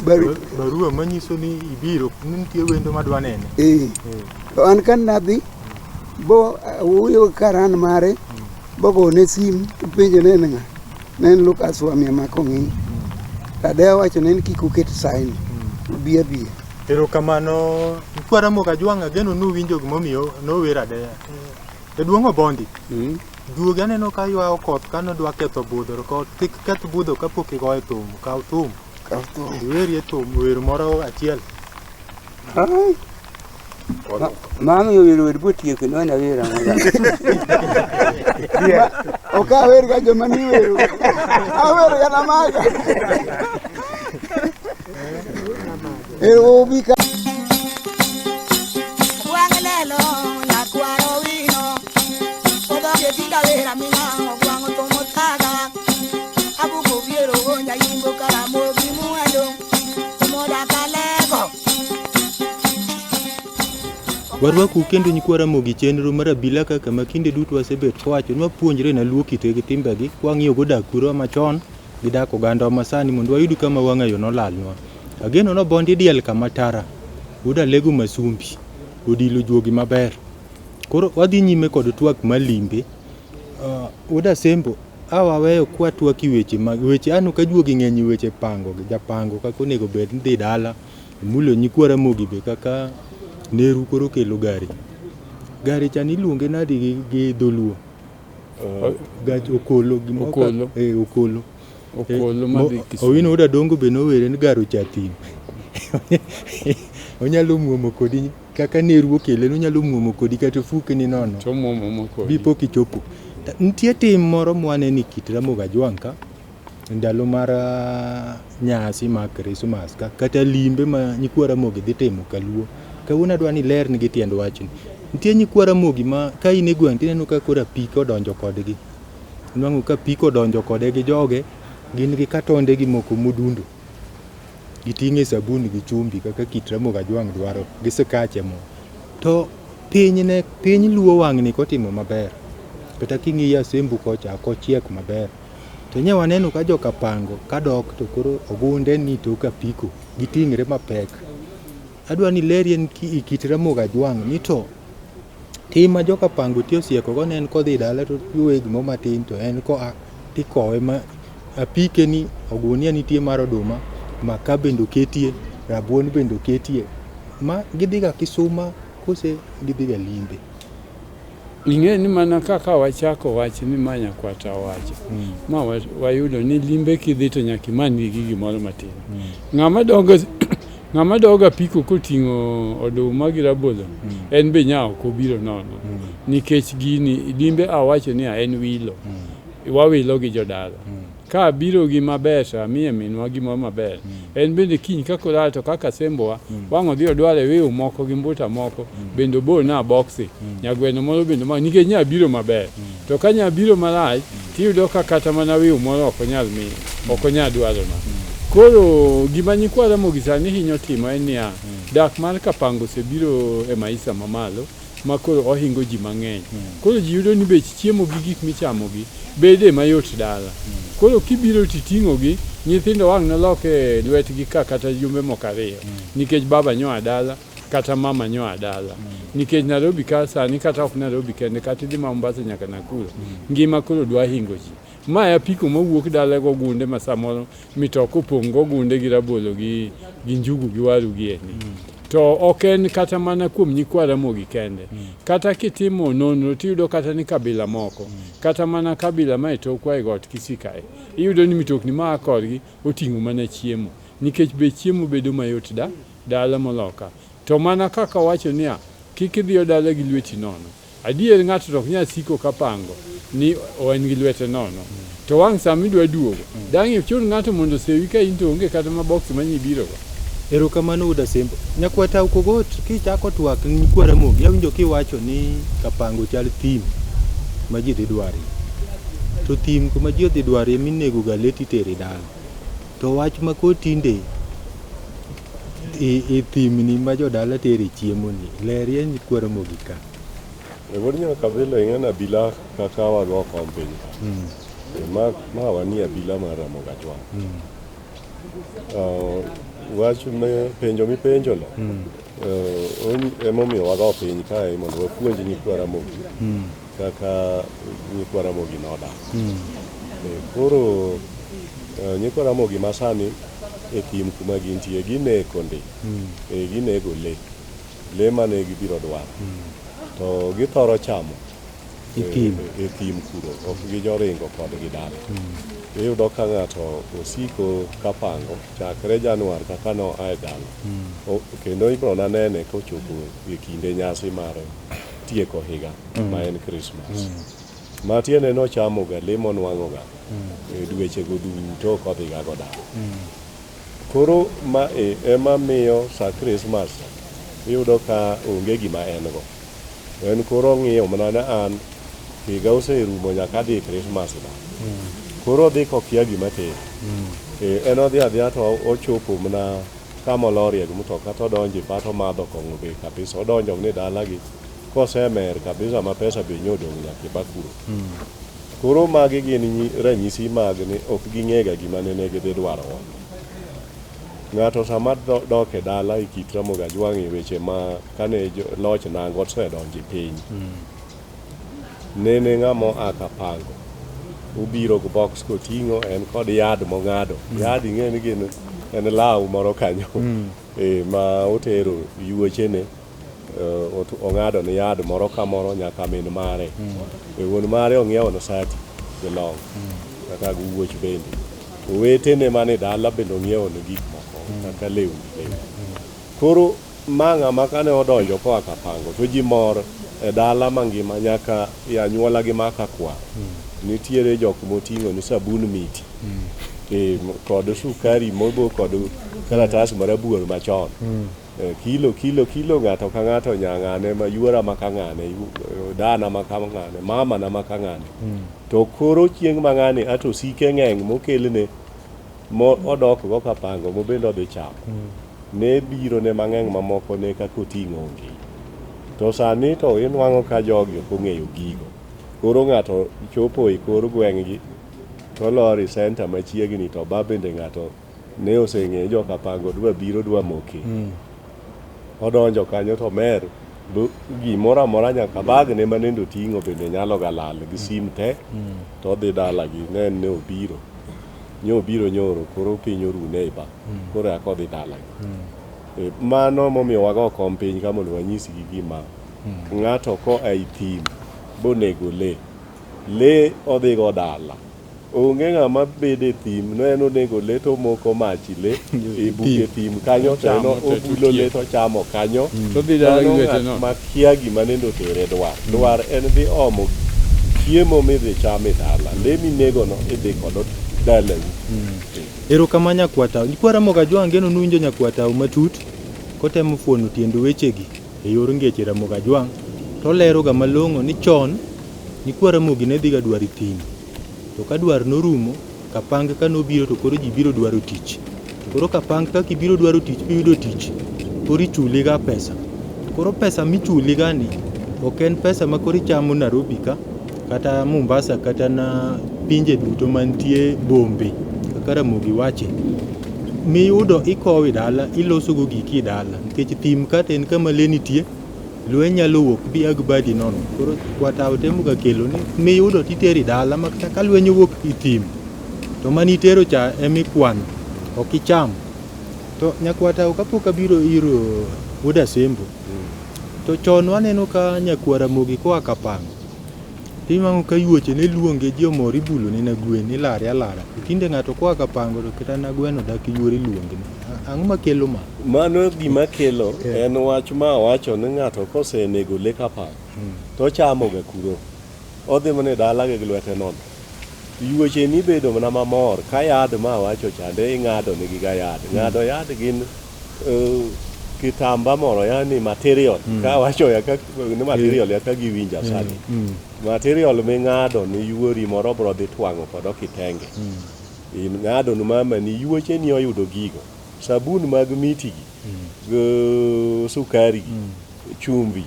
barua manyiso ni ibiro nitie wendo madwa nene to an kan nadhi bo wuoyo karan mare bogone sim penjo ne ng'a ne en Lukas Wamia makong'injo adeya wacho ne kik uket sign biya erokamano Kwa Ramogi Ajwang' ageno nuwinjo gimomiyo nower adeya Jaduong' Bondi duogi aneno ka ywayo koth kano dwa ketho budho kik keth budho kapok igoye thum kaw thum Weri thum wer moro achiel. Ai. Mami yo wer butie ke no na wera. Oka wer ga joma ni wer. Awer ga na maga. Ubika. Wangelelo na kwaro wino. Oda ke tinda vera mina wango tomo taga. Abu ko viero gonya yimbo kala mo bimuendo. Moda kalego. Warwaku kendo nyikwara mogi chenro mar Abila kaka makinde duto wasebet kowacho ni wapuonjre na luo kite gi timbegi wang'iyo godak kuro machon gi dak oganda masani mondo wayud kama wang'ayo nolalnwa. Ageno no bondi diel kama tara. Uda legu masumbi. Udilo juogi maber. Koro wadhi nyime kod twak malimbe. Uda sembo awaweyo kwa twak weche anu ka juogi ng'eny weche pango gi japango kaka onego bed ni dala. Mulo nyikwara mogi be kaka neru koro kelo gari chani iluonge nadi gi dholuo gach okolo okolo madhi Kisumu. Owino uda dongo be nowere ni garo chatin onyalo muomo kodi kaka neru okele onyalo muomo kodi kata fuke ni nono to muomo kodi bipo kichopo. Nitie tim moro mwane ni kit Ramogi Ajwang' ndalo mar nyasi mag Krismas kata limbe ma nyikwara mogi dhi timo kaluo. Kawuono adwa ni ler nigi tiend wachni. Nitie nyikwara mogi ma ka in e gweng' tineno ka kora piko donjo kodgi. Nwang'o ka piko donjo kode gi joge gin gi katonde gi moko modundo. Giting'e sabuni gi chumbi kaka kit Ramogi Ajwang' dwaro gi sikache mo. To piny luo wang'ni kotimo maber. Kata king'iyo Sembu kocha kochiek maber. To nye waneno ka joka pango kadok to koro ogunde ni to ka piko giting're mapek. Adwa ni ler yen kit Ramogi Ajwang' ni to tim ma joka pango tiyo sieko go nen kodhi dala to yuwe gimo matin to en ko tikowe ma apike ni ogunia nitie mar oduma maka bendo ketie rabuon bendo ketie ma gidhiga Kisuma kose gidhiga Limbe. Ing'e ni mana kaka wachako wach ni manya kwata wacho ma wayudo ni limbe kidhi to nyaka imany gi gimoro matin. Ng'ama doga piko koting'o oduma gi rabolo en be nyao kobiro nono nikech gini limbe awacho ni en wilo wawilo gi jodala ka biro gi maber miye minwa gimoro maber en bende kiny kako lato kaka Sembowa wang'o dhi odware weyo moko gi mbuta moko bendo bo na boxi nyagweno moro bendo ma nikech nya biro maber to ka nya biro malach tiyudo ka kata mana weyo moro ok onyal dwaro na. Koro gima nyikwara mogi sani hinyo timo en niya dak mar kapango osebiro e maisha mamalo ma koro ohingo ji mang'eny. Koro ji yudo ni bech chiemo gi gik michamogi bede mayot dala. Koro kibiro titing'ogi nyithindo wang' noloke lwetgi ka kata jumbe moko ariyo nikech baba nyoa dala kata mama nyoa dala nikech Nairobi ka sani kata ok Nairobi kende kata idhi Mombasa nyaka Nakuru ngima koro dwa hingo ji. Maya piko mawuok dala go gunde ma samoro mitoko pongo gunde gi rabolo gi njugu gi waru gi eni. To oken kata mana kuom nyikwara mogi kende. Kata kitimo nonro tiyudo kata ni kabila moko. Kata mana kabila ma etokwa e got Kisikae. Iyudo ni mitokni ma akorgi oting'o mana chiemo. Nikech be chiemo bedo mayot dala moloka. To mana kaka wacho niya kik idhi dala gi lweti nono. Adier ng'ato ok nyal siko kapango ni en gi lwete nono. To wang' sami dwa duogo. Dang' ichun ng'ato mondo sewi ka in to onge kata ma box manyibiro go. Erokamano Uda Sembo. Nyakwata ukogot kichako twak nyikwara mogi awinjo kiwacho ni kapango chal thim ma ji dhi dwari. To thim kuma ji dhi dwari minego ga leti teri dala. To wach ma kotinde e thim ni ma jodala teri chiemo ni ler yen nyikwara mogi ka. Eworinya kabila ing'ana Abila kaka wadwa kompiny. Ma wani Abila mar Ramogi Ajwang'. Wach penjo mipenjo no emomiyo wadho piny kae mondo wapuonj nyikwara mogi kaka nyikwara mogi nodak. Koro nyikwara mogi masani e thim kuma gintie gineko ndi ginego le mane gibiro dwaro to githoro chamo e thim kuro ok gijoringo kodgi dala. Iyudo ka ng'ato osiko kapango chakre Januar kaka no ae dala kendo ibiro nanene kochopo e kinde nyasi mar tieko higa ma en Christmas. Matiende nochamo ga lemo nwang'oga e dwechego duto kodhiga go dala. Koro ma ema miyo sa Christmas iyudo ka onge gima en go. En koro ng'iyo mana na an higa oserumo nyaka dhi Christmas da. Koro dhi kokia gima te. En odhi adhiya to ochopo mana kama olorie gi mtoka to donji pa to madho kong'o be kabisa. Odonjo ni dala gi kosemer kabisa ma pesa be nyodong nyaka bakuro. Koro magi gin ranyisi mag ni ok ging'ega gima ne gidhi dwaro. Ng'ato sama dok e dala e kit Ramogi Ajwang' e weche ma kane loch nango osedonjo piny. Nene ng'amo akapango. Ubiro go box koting'o en kod yad mong'ado. Yad ing'e ni gin en law moro kanyo. Ma otero yuochene ong'ado ni yad moro ka moro nyaka min mare. Wuon mare ong'iewo no sati gi long. Kaka gi wuoch bende. Owetene mane dala bende ong'iewo no gik moko kaka lewni. Koro mang'a makane odonjo koa kapango to ji mor e dala mangima nyaka anyuola gi maka kwa. Nitiere jok moting'o ni sabun miti kod sukari mobo kod kalatas marabuor machon. Kilo ng'ato ka ng'ato nyang'ane ma yuora maka ng'ane, dana maka ng'ane, mama na maka ng'ane. To koro chieng' mang'ane ato sike ng'eng mokelne odok go kapango mobende odhi chamo. Ne biro ne mang'eng mamoko ne kako ting'o onge. To sani to inwang'o ka jogi ok ong'eyo gigo. Koro ng'ato chopo e kor gweng'gi to lori center machiegni to ba bende ng'ato ne oseng'eyo joka pango dwa biro dwa moke. Odonjo kanyo to mer gimoro amora nyaka bagne manendo ting'o bende nyalo ga lal gi sim te to dhi dala gi ne obiro. Nyobiro nyoro koro piny orune e ba. Koro akodhi dala gi. Mano momiyo wago kom piny ka mondo wanyisi gi gima ng'ato ko ai thim bonego le odhi go dala. Onge ng'ama bede thim no en onego le to moko machi le e buke thim kanyo to obulo le to chamo kanyo to dhi dala gi wete no makia gima nendo tere dwar en dhi omo chiemo midhi chame dala. Le minego no idhi kod dala. Erokamano nyakwata. Nyikwa Ramogi Ajwang' geno nuwinjo nyakwata matut kotemo fuono tiend wechegi e yor ngeche Ramogi Ajwang'. To lero ga malong'o ni chon nyikwa Ramogi ne dhi ga dwaro thim. To ka dwar norumo kapang ka nobiro to koro ji biro dwaro tich. To koro kapang ka kibiro dwaro tich biyudo tich. Koro ichuli ga pesa. Koro pesa michuli ga ni ok en pesa ma koro ichamo Nairobi ka kata Mombasa kata na pinje duto mantie bombe kaka Ramogi wache. Miyudo ikowi dala iloso go giki dala nikech thim kata en kama le nitie. Lwe nyalo wuok bi agbadi nono. Koro kwata temo ga kelo ni miyudo titeri dala makata ka lwenyo wuok i thim to manitero cha emikwano ok icham. To nyakwata kapok abiro iro Wuoda Sembo to chon waneno ka nyakwa Ramogi koa kapango timang'o ka yuoche ne luonge ji omori bulo ne na gwen ilare alara. Kinde ng'ato koa kapango to kata na gweno dak yuori luonge. Ang'o makelo ma? Mano gima kelo en wach ma wacho ni ng'ato kosenego le kapango to chamo ga kuro. Odhi mane dala gi lwete nono. Yuoche ni bedo mana mamor ka yad ma wacho chande ing'ado nigi ga yad. Ng'ado yad gin kitamba moro yani material ka wacho ya ka ni material ya ka giwinja sani. Material ming'ado ni yuori moro bro dhi twang'o kod kitenge. Ng'ado no mama ni yuoche ni oyudo gigo. Sabun mag miti gi sukari chumvi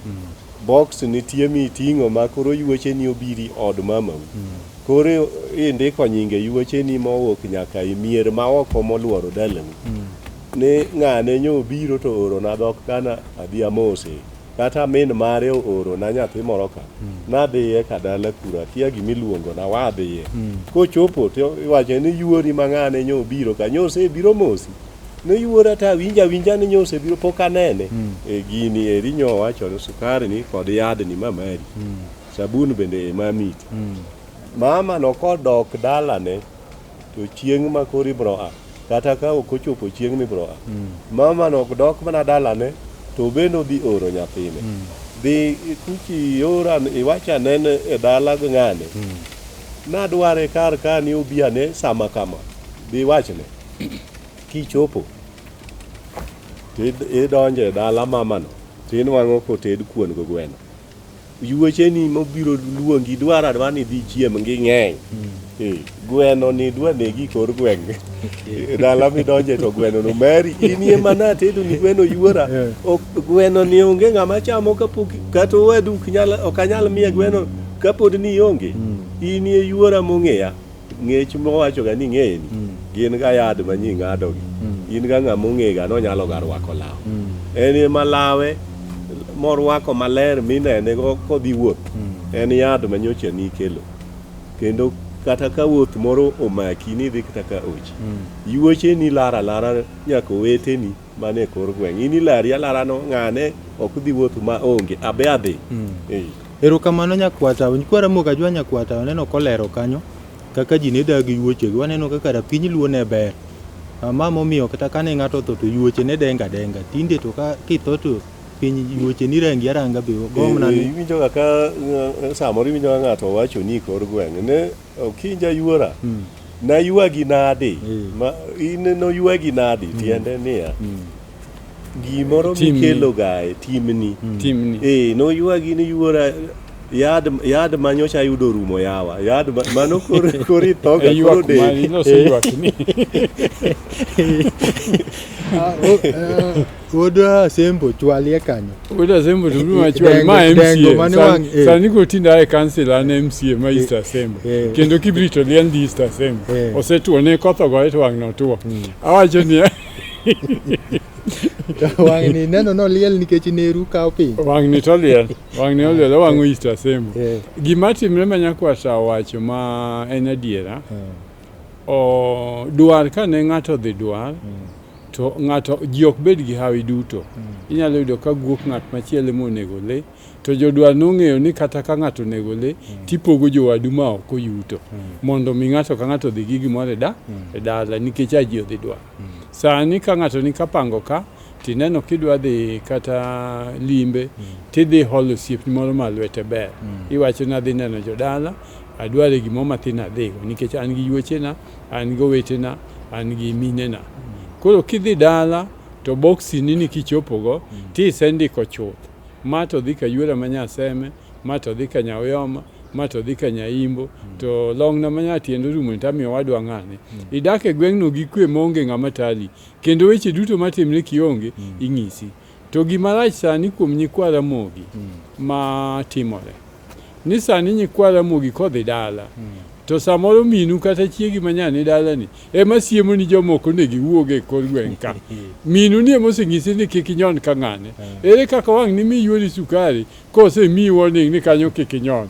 box nitie miting'o ma koro yuoche ni obiri od mama. Koro indiko nyinge yuoche ni mowuok nyaka e mier ma oko moluoro dalani. Ne ng'ane nyo biro to oro na dhok kana adhi amose kata min mare oro na nyathi moro ka nadhiye kadala kura kia gimiluongo na wadhiye. Kochopo to iwacho ni yuori ma ng'ane nyo biro ka nyose biro mosi ne yuora ta winja ni nyose biro pok anene. E gini eri nyo wacho ni sukari ni kod yad ni mamari sabun bende mamit. Mama no kodok dalane to chieng' ma koro ibro a kata ka ok ochopo chieng' mibro a. Mama no dok mana dalane to bende odhi oro nyathine. Dhi kuchi ora iwacha nene e dala ng'ane. Nadware kar ka ni obiane sama kama. Dhi wachne. Kichopo. Idonje dala mama no. Tinwang'o koted kuon go gweno. Yueche ni mobiro luongi dwara dwani dhi chiem gi ng'eny. Gweno ni dwa negi kor gweng'. Dala mi donje to gweno no meri inie mana tedo ni gweno yuora. Gweno ni onge ng'ama chamo kapok kata wedu ok anyal miye gweno kapod ni onge. Inie yuora mong'eya. Ng'ech mowacho ga ni ng'eni. Gin ga yad manyi ng'ado gi. In ga ng'ama ong'ega no nyalo ga rwako law. En malawe morwako maler minene go kodhi wuoth. En yad manyocha ni kelo. Kendo kata ka wuoth moro omaki ni dhi kata ka ochi. Yuoche ni lara nyaka weteni mane kor gweng'. Ini lari lara no ng'ane ok dhi wuoth ma onge abe adhi. Erokamano nyakwata, nyikwara moga jwa nyakwata neno kolero kanyo kaka ji ne dagi yuoche gi waneno kaka rapiny luone ber. Mama omiyo kata kane ng'ato tho to yuoche ne denga. Tinde to ka kitho to piny yuoche ni rangi aranga be gomna ni. Winjo kaka samoro winjo ng'ato wacho ni kor gweng' ne okinja yuora. Na yuagi nade. Ma in no yuagi nade tiende niya. Gimoro mikelo gae timni. No yuagi ni yuora yad manyocha yudo rumo yawa. Yad mano kori toga koro de. Oda sembo chwalie kanyo. Oda sembo duma chwali ma MCA. Sani ko tinda e kansela na MCA ma Easter sembo. Kendo kibrito lien di Easter sembo. Osetuo ne kotho go to wang no tuo. Awacho ni wang ni neno no liel nikech neru kao piny. Wang ni to liel. Wang ni oliel wang Easter sembo. Gima timre manyakwata wacho ma en adiera. O dwar ka ne ng'ato dhi dwar. To ng'ato ji ok bed gi hawi duto. Inyalo yudo ka guok ng'at machielo monego le. To jodwar nong'eyo ni kata ka ng'ato nego le, tipogo jowadu ma ok oyuto. Mondo mi ng'ato ka ng'ato dhi gi gimoro e dala nikech ji odhi dwar. Sani ka ng'ato ni kapango ka, tineno kidwa dhi kata limbe, tidhi holo osiepni moro ma lwete ber. Iwacho na dhi neno jodala, adware gimoro mathin adhigo nikech an gi yuochena, an gi owetena, an gi minena. Koro kidhi dala to boksi nini kichopogo tisendiko chuth. Ma to dhi ka yuora manyaseme, ma to dhi ka nyaoyoma, ma to dhi ka nyaimbo, to long na manyatiendo rumo tamiyo wadwa ng'ane. Idak e gweng'no gi kwe monge ng'ama tali. Kendo weche duto matimre kionge ing'isi. To gima rach sani kuom nyikwara mogi ma timore. Ni sani nyikwara mogi kodhi dala. To samoro minu kata chiegi manyane dala ni ema siemo ni jomoko ne giwuoge kor gweng' ka. Minu ni emoseng'isi ni kik inyon ka ng'ane. Ere kaka wang' ni mi yuori sukari kose mi warning ni kanyo kik inyon.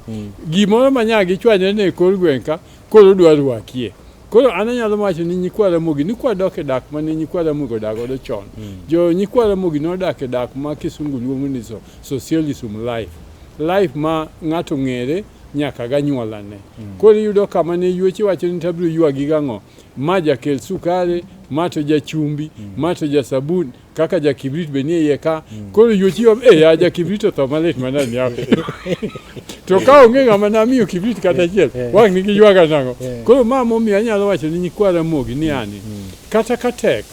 Gimoro manyagi chwanyre ne kor gweng' ka koro dwa rwakie. Koro ananyalo wacho ni nyikwara mogi ni kwadok e dak mane nyikwara mogi odak godo chon. Jo nyikwara mogi nodak e dak ma kisungu luongo ni socialism life. Life ma ng'ato ng'ere nyaka ganyuolane. Koro yudo kama ne yueche wacho ni tabiro yuagi gang'o. Ma jakel sukari, ma to jachumbi, ma to jasabun, kaka jakibrit be nie iye ka. Koro yueche ya jakibrit otho malet manani yaw. To ka onge ng'ama namiyo kibrit kata achiel, wang' nigi yuaga nang'o. Koro ma momiyo anyalo wacho ni nyikwara mogi ni ani. Kata ka tek,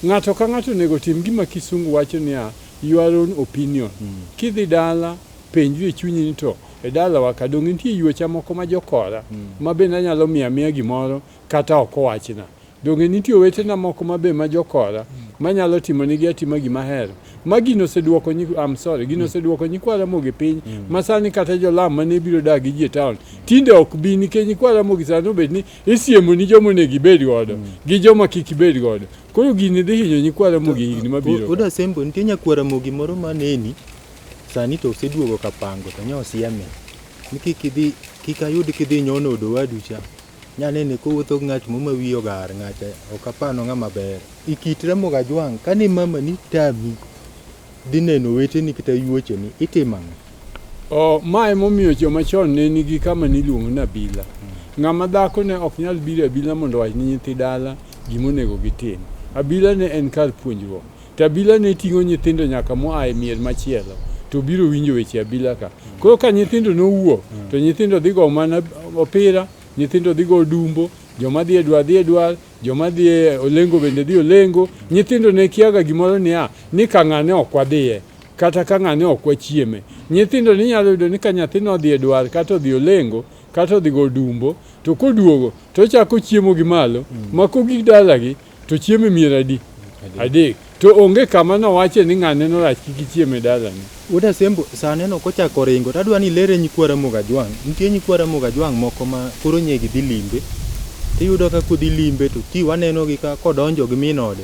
ng'ato ka ng'ato nego tim gima kisungu wacho ni your own opinion. Kidhi dala, penjri e chunyi ni to e dala wa kadong' nitie yuocha moko ma jokora ma be nanyalo miya gimoro kata ok owachna. Donge nitie owetena moko ma be ma jokora manyalo timo nigi atima gima hero. Ma gino oseduoko gino oseduoko nyikwara mogi piny. Masani kata jolam mane biro dak gi ji e town tinde ok bi nikech nyikwara mogi sani obed ni isiemo ni jomo ne gibed godo gi joma kik ibed godo. Koro gini dhi hinyo nyikwara mogi higni mabiro. Oda sembo nitie nyakwara mogi moro maneni sani to oseduogo kapango to nyosieme ni kik ayud kidhi nyono odowadu cha nyanene kowuotho ng'at moma wiyo ogar ng'ate ok apano ng'ama ber ikitre moga jwang' kane mama ni tami dhi neno weteni kata yuocheni itimang'o Mae momiyo joma chon ne nigi kama niluongo ni Abila. Ng'ama dhako ne ok nyal biro Abila mondo wach ni nyithi dala gimonego gitim. Abila ne en kar puonjruok. To Abila ne ting'o nyithindo nyaka moa e mier machielo to biro winjo weche Abila ka. Koro ka nyithindo nowuok to nyithindo dhi go mana opira, nyithindo dhi go dumbo, joma dhi e dwar, joma dhi e olengo bende dhi olengo. Nyithindo ne kiaga gimoro ni ka ng'ane ok wadhiye kata ka ng'ane ok wachieme. Nyithindo ni nyalo yudo ni ka nyathino dhi e dwar kata dhi olengo kata dhi go dumbo to koduogo to chako chiemo gi malo mako gik dalagi to chiemo mier adek to onge kama nowache ni ng'ane no rach kiki chieme dalani. Uda sembo sane no kochako ringo tadwa ni lere nyikwara Mogajwang'. Nitie nyikwara Mogajwang' moko ma koro nyegi dhi limbe. Tiyudo ka kodhi limbe to waneno gi ka kodonjo gi min ode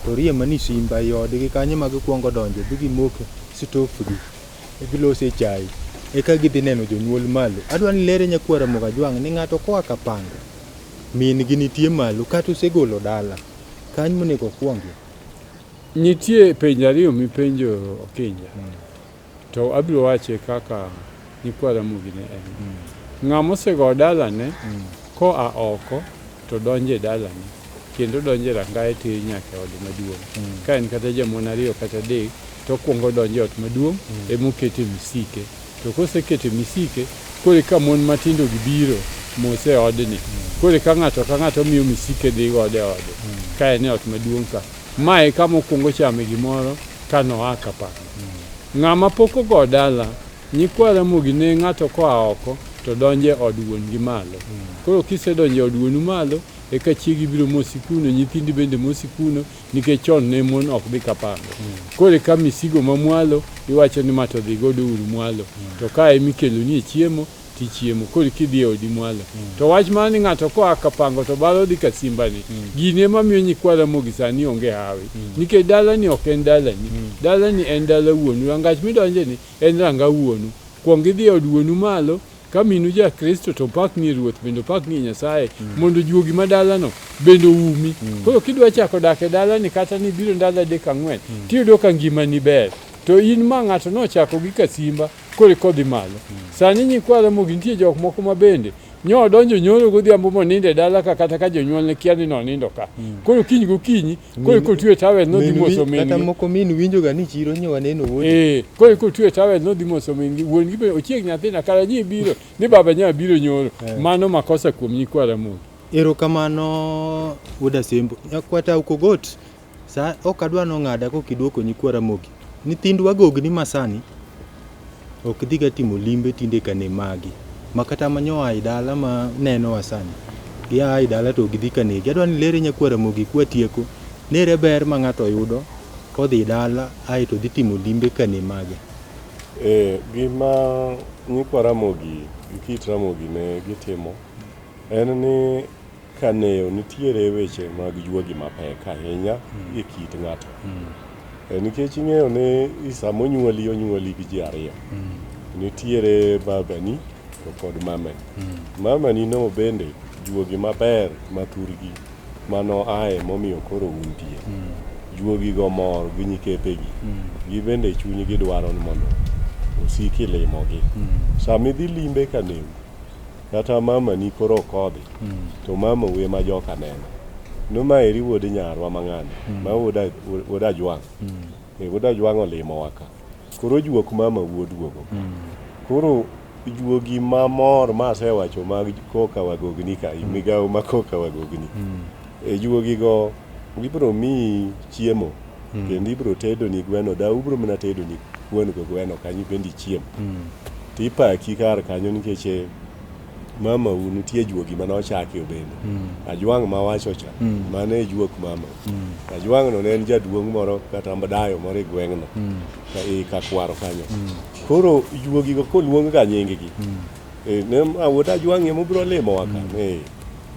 to riembo ni simba i odgi kanyo ma gikuongo donjo dhi gimoke stofgi gilose chai eka gidhi neno jonyuol malo. Adwa ni lere nyakwara Mogajwang' ni ng'ato koa Kapanga min gi nitie malo kata osegolo dala kanyo monego kuongi. Nitie penjo ariyo mipenjo Okinja. To abiro wache kaka nyikwara Mogi ne en. Ng'ama osego dalane koa oko to donje dalane kendo donje rangae ti nyaka od maduong'. Ka en kata jamon ariyo kata adek to kuongo donje ot maduong' emokete misike. To kosekete misike kore ka mon matindo gibiro mose odni. Kore ka ng'ato miyo misike dhi gode ode. Ka en ot maduong' ka. Mae kama okuongo chame gimoro ka noa Kapanga. Ng'ama pok ogo dala nyikwara Mogi ne ng'ato koa oko to donje od wuon gi malo. Koro kisedonje od wuonu malo eka chiegi biro mosi kuno, nyithindi bende mosi kuno nikech chon ne mon ok dhi Kapanga. Koro ka misigo mamwalo iwacho ni mato dhi godo uru mwalo. To ka emikelo ni chiemo tichiemo koro kidhi e odi mwalo. To wach ma ni ng'ato koa Kapanga to baro dhi ka Simbani gine mamiyo nyikwara Mogi sani onge hawi. Nikech dalani ok en dalani. Dalani en dala wuonu. Rangach midonje ni en ranga wuonu. Kuong idhi e od wuonu malo ka minu ja Kristo to pak ni Ruoth bendo pak ni Nyasaye mondo juogi madalano bendo umi. Koro kidwa chako dak e dalani kata ni biro ndalo 3-4 tiyudo ka ngima ni ber. To in ma ng'ato nochako gi ka Simba kore kodhi malo. Sani nyikwara Mogi nitie jok moko ma bende nyo donjo nyoro godhiambo moninde dala ka kata ka jonyuol ne kia ni nonindo ka. Koro kiny gokinyi koro kotwe tawel no dhi moso min. Kata moko min winjo ga ni chiro nyo neno wuodi. Koro kotwe tawel no dhi moso min. Wuon gi be ochieg nyathina kara nyi biro ni baba nya biro nyoro. Mano makosa kuom nyikwara Mogi. Erokamano Uda Sembo. Nyakwata ukogot. Sa ok adwa no ng'ada kokiduoko nyikwara Mogi. Nyithindwa gogni masani ok dhiga timo limbe tinde kane magi makata manyo ai dala ma neno wasani ya ai dala to gidhi kane adwa ni lere nyakwara Mogi kwa tieko nere ber ma ng'ato yudo kodhi dala ai to dhi timo limbe kane magi. Gima nyikwara Mogi kit Ramogi ne gitimo en ni kaneo nitiere weche mag juogi mapek ahinya e kit ng'ato. Nikech ing'eyo ni sama onyuoli gi ji ariyo. Nitiere babani to kod mamani. Mamani no bende juogi maber maturgi mano ae momiyo koro untie. Juogi go mor gi nyikepegi. Gibende chunygi dwaro ni mondo osiki limogi. Sama idhi limbe kaneo kata mamani koro kodhi to mama we ma joka neno. Numa eri wuod nyarwa mang'ani ma wuod Ajwang'. Wuod Ajwang' olimo waka. Koro juok mama wuod wuogo. Koro juogi mamor ma asewacho mag koka wagogni ka migawo ma koka wagogni. Juogi go gibiro mi chiemo kendo ibiro tedo ni gweno da ubiro mana tedo ni gweno kanyo bendi chiemo. Tipaki kar kanyo nikech mama nitie juogi manochaki obende. Ajwang' ma wacho cha mane juok mama. Ajwang' no ne en jaduong' moro kata mbadayo moro e gweng'no ka kwaro kanyo. Koro juogi go koluong ga nying-gi. Ne wuod Ajwang' emo biro limo waka.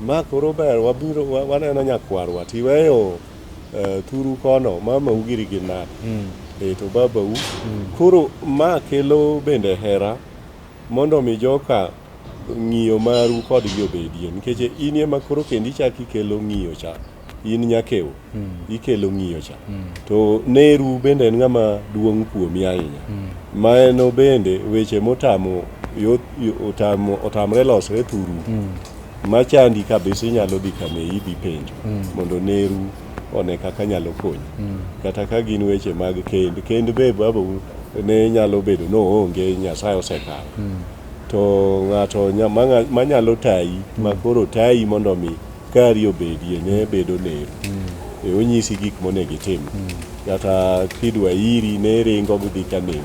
Ma koro ber wabiro waneno nyakwarwa tiweyo turu kono mama ugiri gi nat. To baba u koro ma kelo bende hera mondo mi joka ng'iyo maru kod gi obedie nikech in ema koro kendi chaki kelo ng'iyo cha in nyakewo ikelo ng'iyo cha to neru bende en ng'ama duong' kuomi ahinya ma en bende weche motamo otamre losre thuru machandi kabisa inyalo dhi kame idhi penjo mondo neru one kaka nyalo konyi kata ka gin weche mag kend be babu ne nyalo bedo no onge Nyasaye osekawo to ng'ato manyalo tayi makoro tayi mondo mi kari obedie ne bedo neru onyisi gik monego itim kata kidwa iri ne ringo gidhi kaneru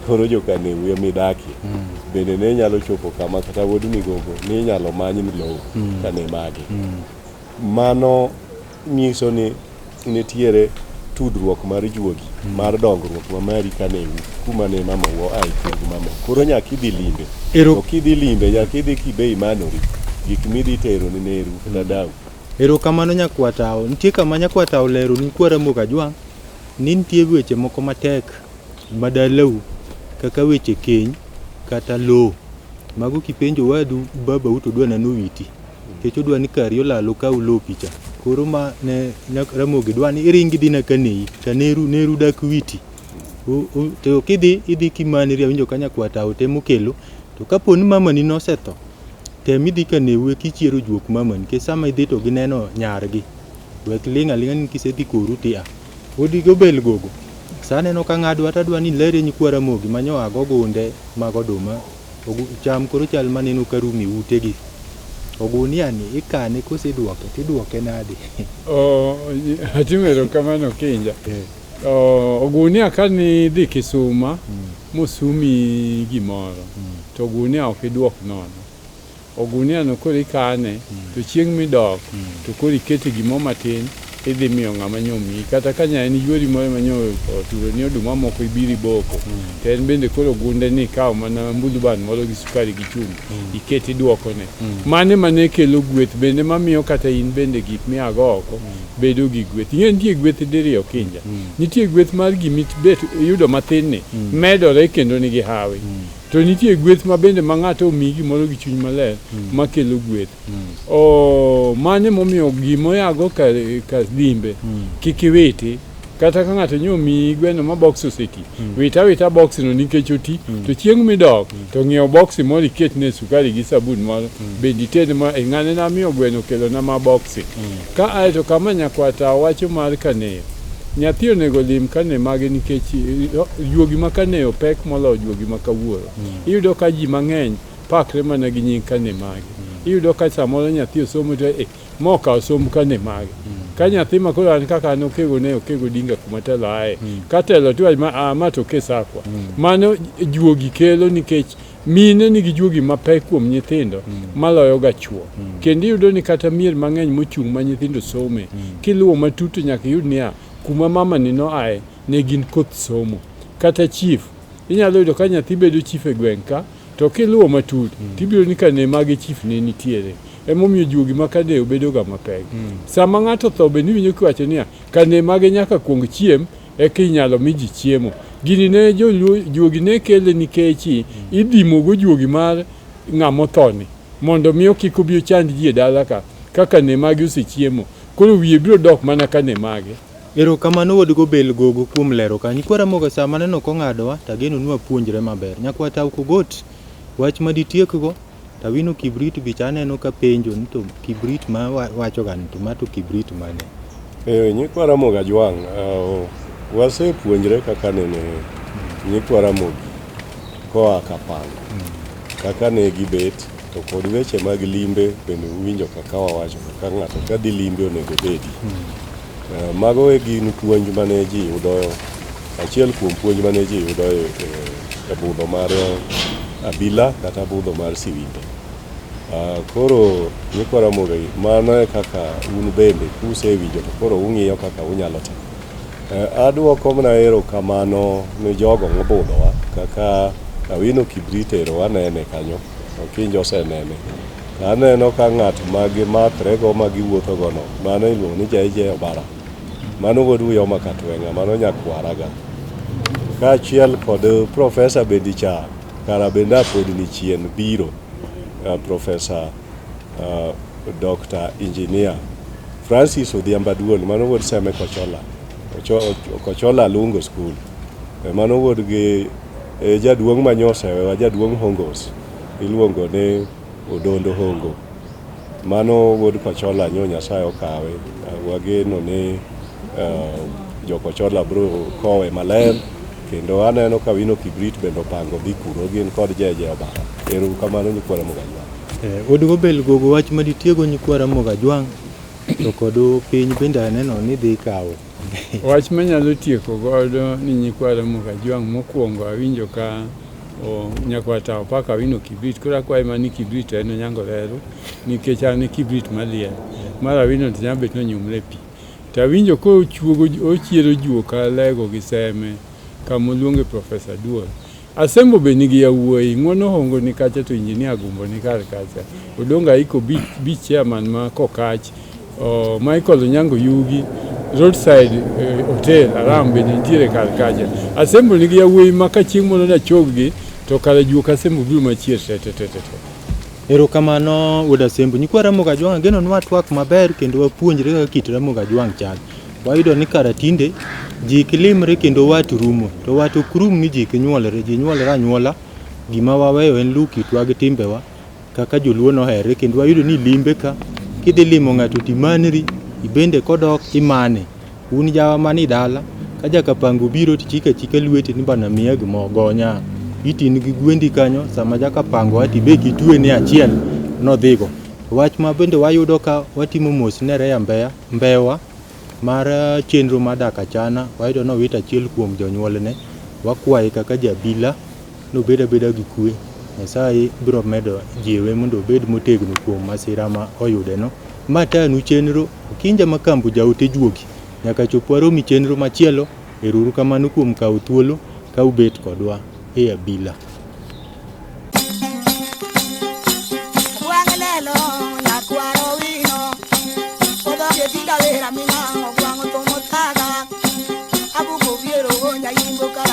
koro jokaneru emidakie bende ne nyalo chopo kama kata wuod migogo ne nyalo manyi lowo kane magi mano nyiso ni nitiere tudruok mar juogi mar dongruok ma mari kaneru kuma ne mamawo ai kugu mama koro nyaki dhi limbe kidhi limbe nyaki dhi kibe imanori gik midhi tero ni neru kata dau erokamano nyakwatao nitie kama nyakwatao lero ni kwara Mokajwang' ni nitie weche moko matek madalau kaka weche keny kata lowo mago kipenjo wadu babau to dwa nano witi kech odwa ni kari olalo ka ulo picha koro ma ne Ramogi dwa ni iringi dina kanei neru dak witi to idhi kimaniri awinjo ka nyakwatao temo kelo to kapo ni mama ni nosetho tem idhi kanewu kichiero juok mama ni kech sama idhi to gineno nyargi wek ling' aling'a ni kisedhi koru tia odigo bel gogo saneno ka ng'adwa tadwa ni lere nyikwa Ramogi manyo ago gunde mag oduma cham koro chal maneno ka rumi utegi ogunia ni ikane koseduoke tiduoke nadi atimero kamano kinja ogunia kani dhi Kisuma mosumi gimoro to ogunia ok iduok nono ogunia no koro ikane to chieng' midok to koro ikete gimo matin idhi miyo ng'ama nyomi kata kanya en yuori moro manyo oturo ni oduma moko ibiri boko to en bende koro gunde ni kawo mana mbuluban moro gi sukari gi chumbi iketi duoko ne mane kelo gweth bende mamiyo kata in bende gik miago oko bedo gi gweth nitie gweth diriyo kinja nitie gweth mar gimit bet yudo mathin ni medore kendo nigi hawi to nitie gweth ma bende ma ng'ato omi gimoro gi chuny maler makelo gweth mane momiyo gimoyago ka limbe kik iwiti kata ka ng'ato nyomi gweno ma box oseti wita box no nikech oti to chieng' midok to ng'iew box moro iket ne sukari gi sabun moro bende ited ma ng'ane na miyo gweno kelo na ma box ka aeto kama nyakwata wacho mar kaneyo nyathi onego lim kane mage nikech juogi ma kaneyo pek moloyo juogi ma kawuoro iyudo ka ji mang'eny pakre mana gi nying kane mage iyudo ka samoro nyathi osomo to moka osom kane mage ka nyathi ma koro an kaka an okego dinga kuma telo ae ka telo to ma to kesakwa mano juogi kelo nikech mine nigi juogi mapek kuom nyithindo maloyo ga chuo kendo iyudo ni kata mier mang'eny mochung' ma nyithindo some kiluwo matut nyaka iyud niya kuma mama ni no ae ne gin koth somo kata chief inyalo yudo ka nyathi bedo chief e gweng' ka to kiluwo matut tibiro ni kane mage chief ne nitiere emomiyo juogi ma kaneyo bedo ga mapek sama ng'ato tho be niwinjo kiwacho niya kane mage nyaka kuong chiem eka inyalo mi ji chiemo gini ne juogi ne kele nikech idhimogo juogi mar ng'amo thoni mondo miyo kik obi ochand ji e dala ka kaka ne mage osechiemo koro wiye biro dok mana kane mage erokamano wuodgo bel gogo kuom lero kanyo kwara Mogo sama neno kong'adowa tageno nwa puonjre maber nyakwata kogot wach maditiekgo tawino kibrit bicha aneno ka penjo ni to kibrit ma wacho ga to mato kibrit mane nyikwa Ramogi Ajwang' wasepuonjre kaka nene nyikwa Ramogi koa kapanga kaka ne gibet to kod weche mag limbe bende uwinjo kaka wawacho kaka ng'ato kadhi limbe onego bedi mago e gin puonj mane ji yudo achiel kuom puonj mane ji yudo e budho mar Abila kata budho mar Siwinde koro nyikwa Ramogi mano e kaka un bende kusewinjo to koro ung'iyo kaka unyalo timo aduoko mana erokamano ne jogo mobudhowa kaka awino kibrit ero anene kanyo okinjo osenene aneno ka ng'at magimakrego magiwuothogono mano iluongo ni Jeje Obara mano goduyo makatwenga mano nyakwaraga kaachiel kod Profesa Bendicha kara benda pod ni chien biro Profesa Dr. Engineer Francis Odhiamba Duol, mano wuod Seme Kochola. Kochola Lungo School. Mano wuod gi jaduong' manyosewewa, jaduong' Hongos. Iluongo ni Odondo Hongo. Mano wuod Kochola nyo Nyasaye okawe. Wageno ni jo Kochola bro kowe maler. Kendo aneno ka Wino Kibrit bende opango dhi kuro gin kod jeje obara. Ero kamano nyikwara Mogajwang'. Odugo bel gogo wach maditiego nyikwara Mogajwang'. To kod piny bende aneno ni dhi kawo. Wach manyalo tieko godo ni nyikwara Mogajwang' mokwongo awinjo ka nyakwata opaka Wino Kibrit. Koro akwaye mani Kibrit en onyango lero nikech an Kibrit maliel. Mara Wino to nyabet nonyumre pi. To awinjo ko ochiero juoka lego gi Seme kamoluonge Professor Duol. Asembo be nigi yawuoyi, Ng'wono Hongo ni kacha to Injinia Gumbo ni kar kacha. Odonga iko beach chairman ma Kokach, Michael Onyango Yugi, Roadside Hotel Arambe nitiere kar kacha. Asembo nigi yawuoyi ma ka chieng' moro na choggi to kare juoka Asembo biro machier tete. Erokamano wuod Asembo, nyikwara Mogajwang' geno nwa twak maber kendo wapuonjre kaka kit Mogajwang' chal. Wayudo ni kara tinde ji kilimre kendo wat rumo, to wat ok rum ni ji kinyuolre, ji nyuolre anyuola. Gima waweyo en luw kitwa gi timbewa kaka joluo nohere, kendo wayudo ni limbe ka kidhi limo ng'ato timanri, ibende kodok imane. Un jawa mani dala ka jakapango biro tichika lweti ni bana miya gimo gonya. Itin gi gwendi kanyo sama jakapango ati be kitue ni achiel nodhigo. Wach ma bende wayudo ka watimo mos ne Reya Mbewa mar chenro madak achana. Wayudo no wita achiel kuom jonyuolne. Wakwaye kaka Abila no beda gi kwe. Nyasaye biro medo jiwe mondo obed motegno kuom masira ma oyude no. Matanu chenro kinja makambu jaote juogi nyaka chopwaro mi chenro machielo. Eruru kamano kuom kawo thuolo ka ubet kodwa e Abila. Abu go viero, ya yimbo kara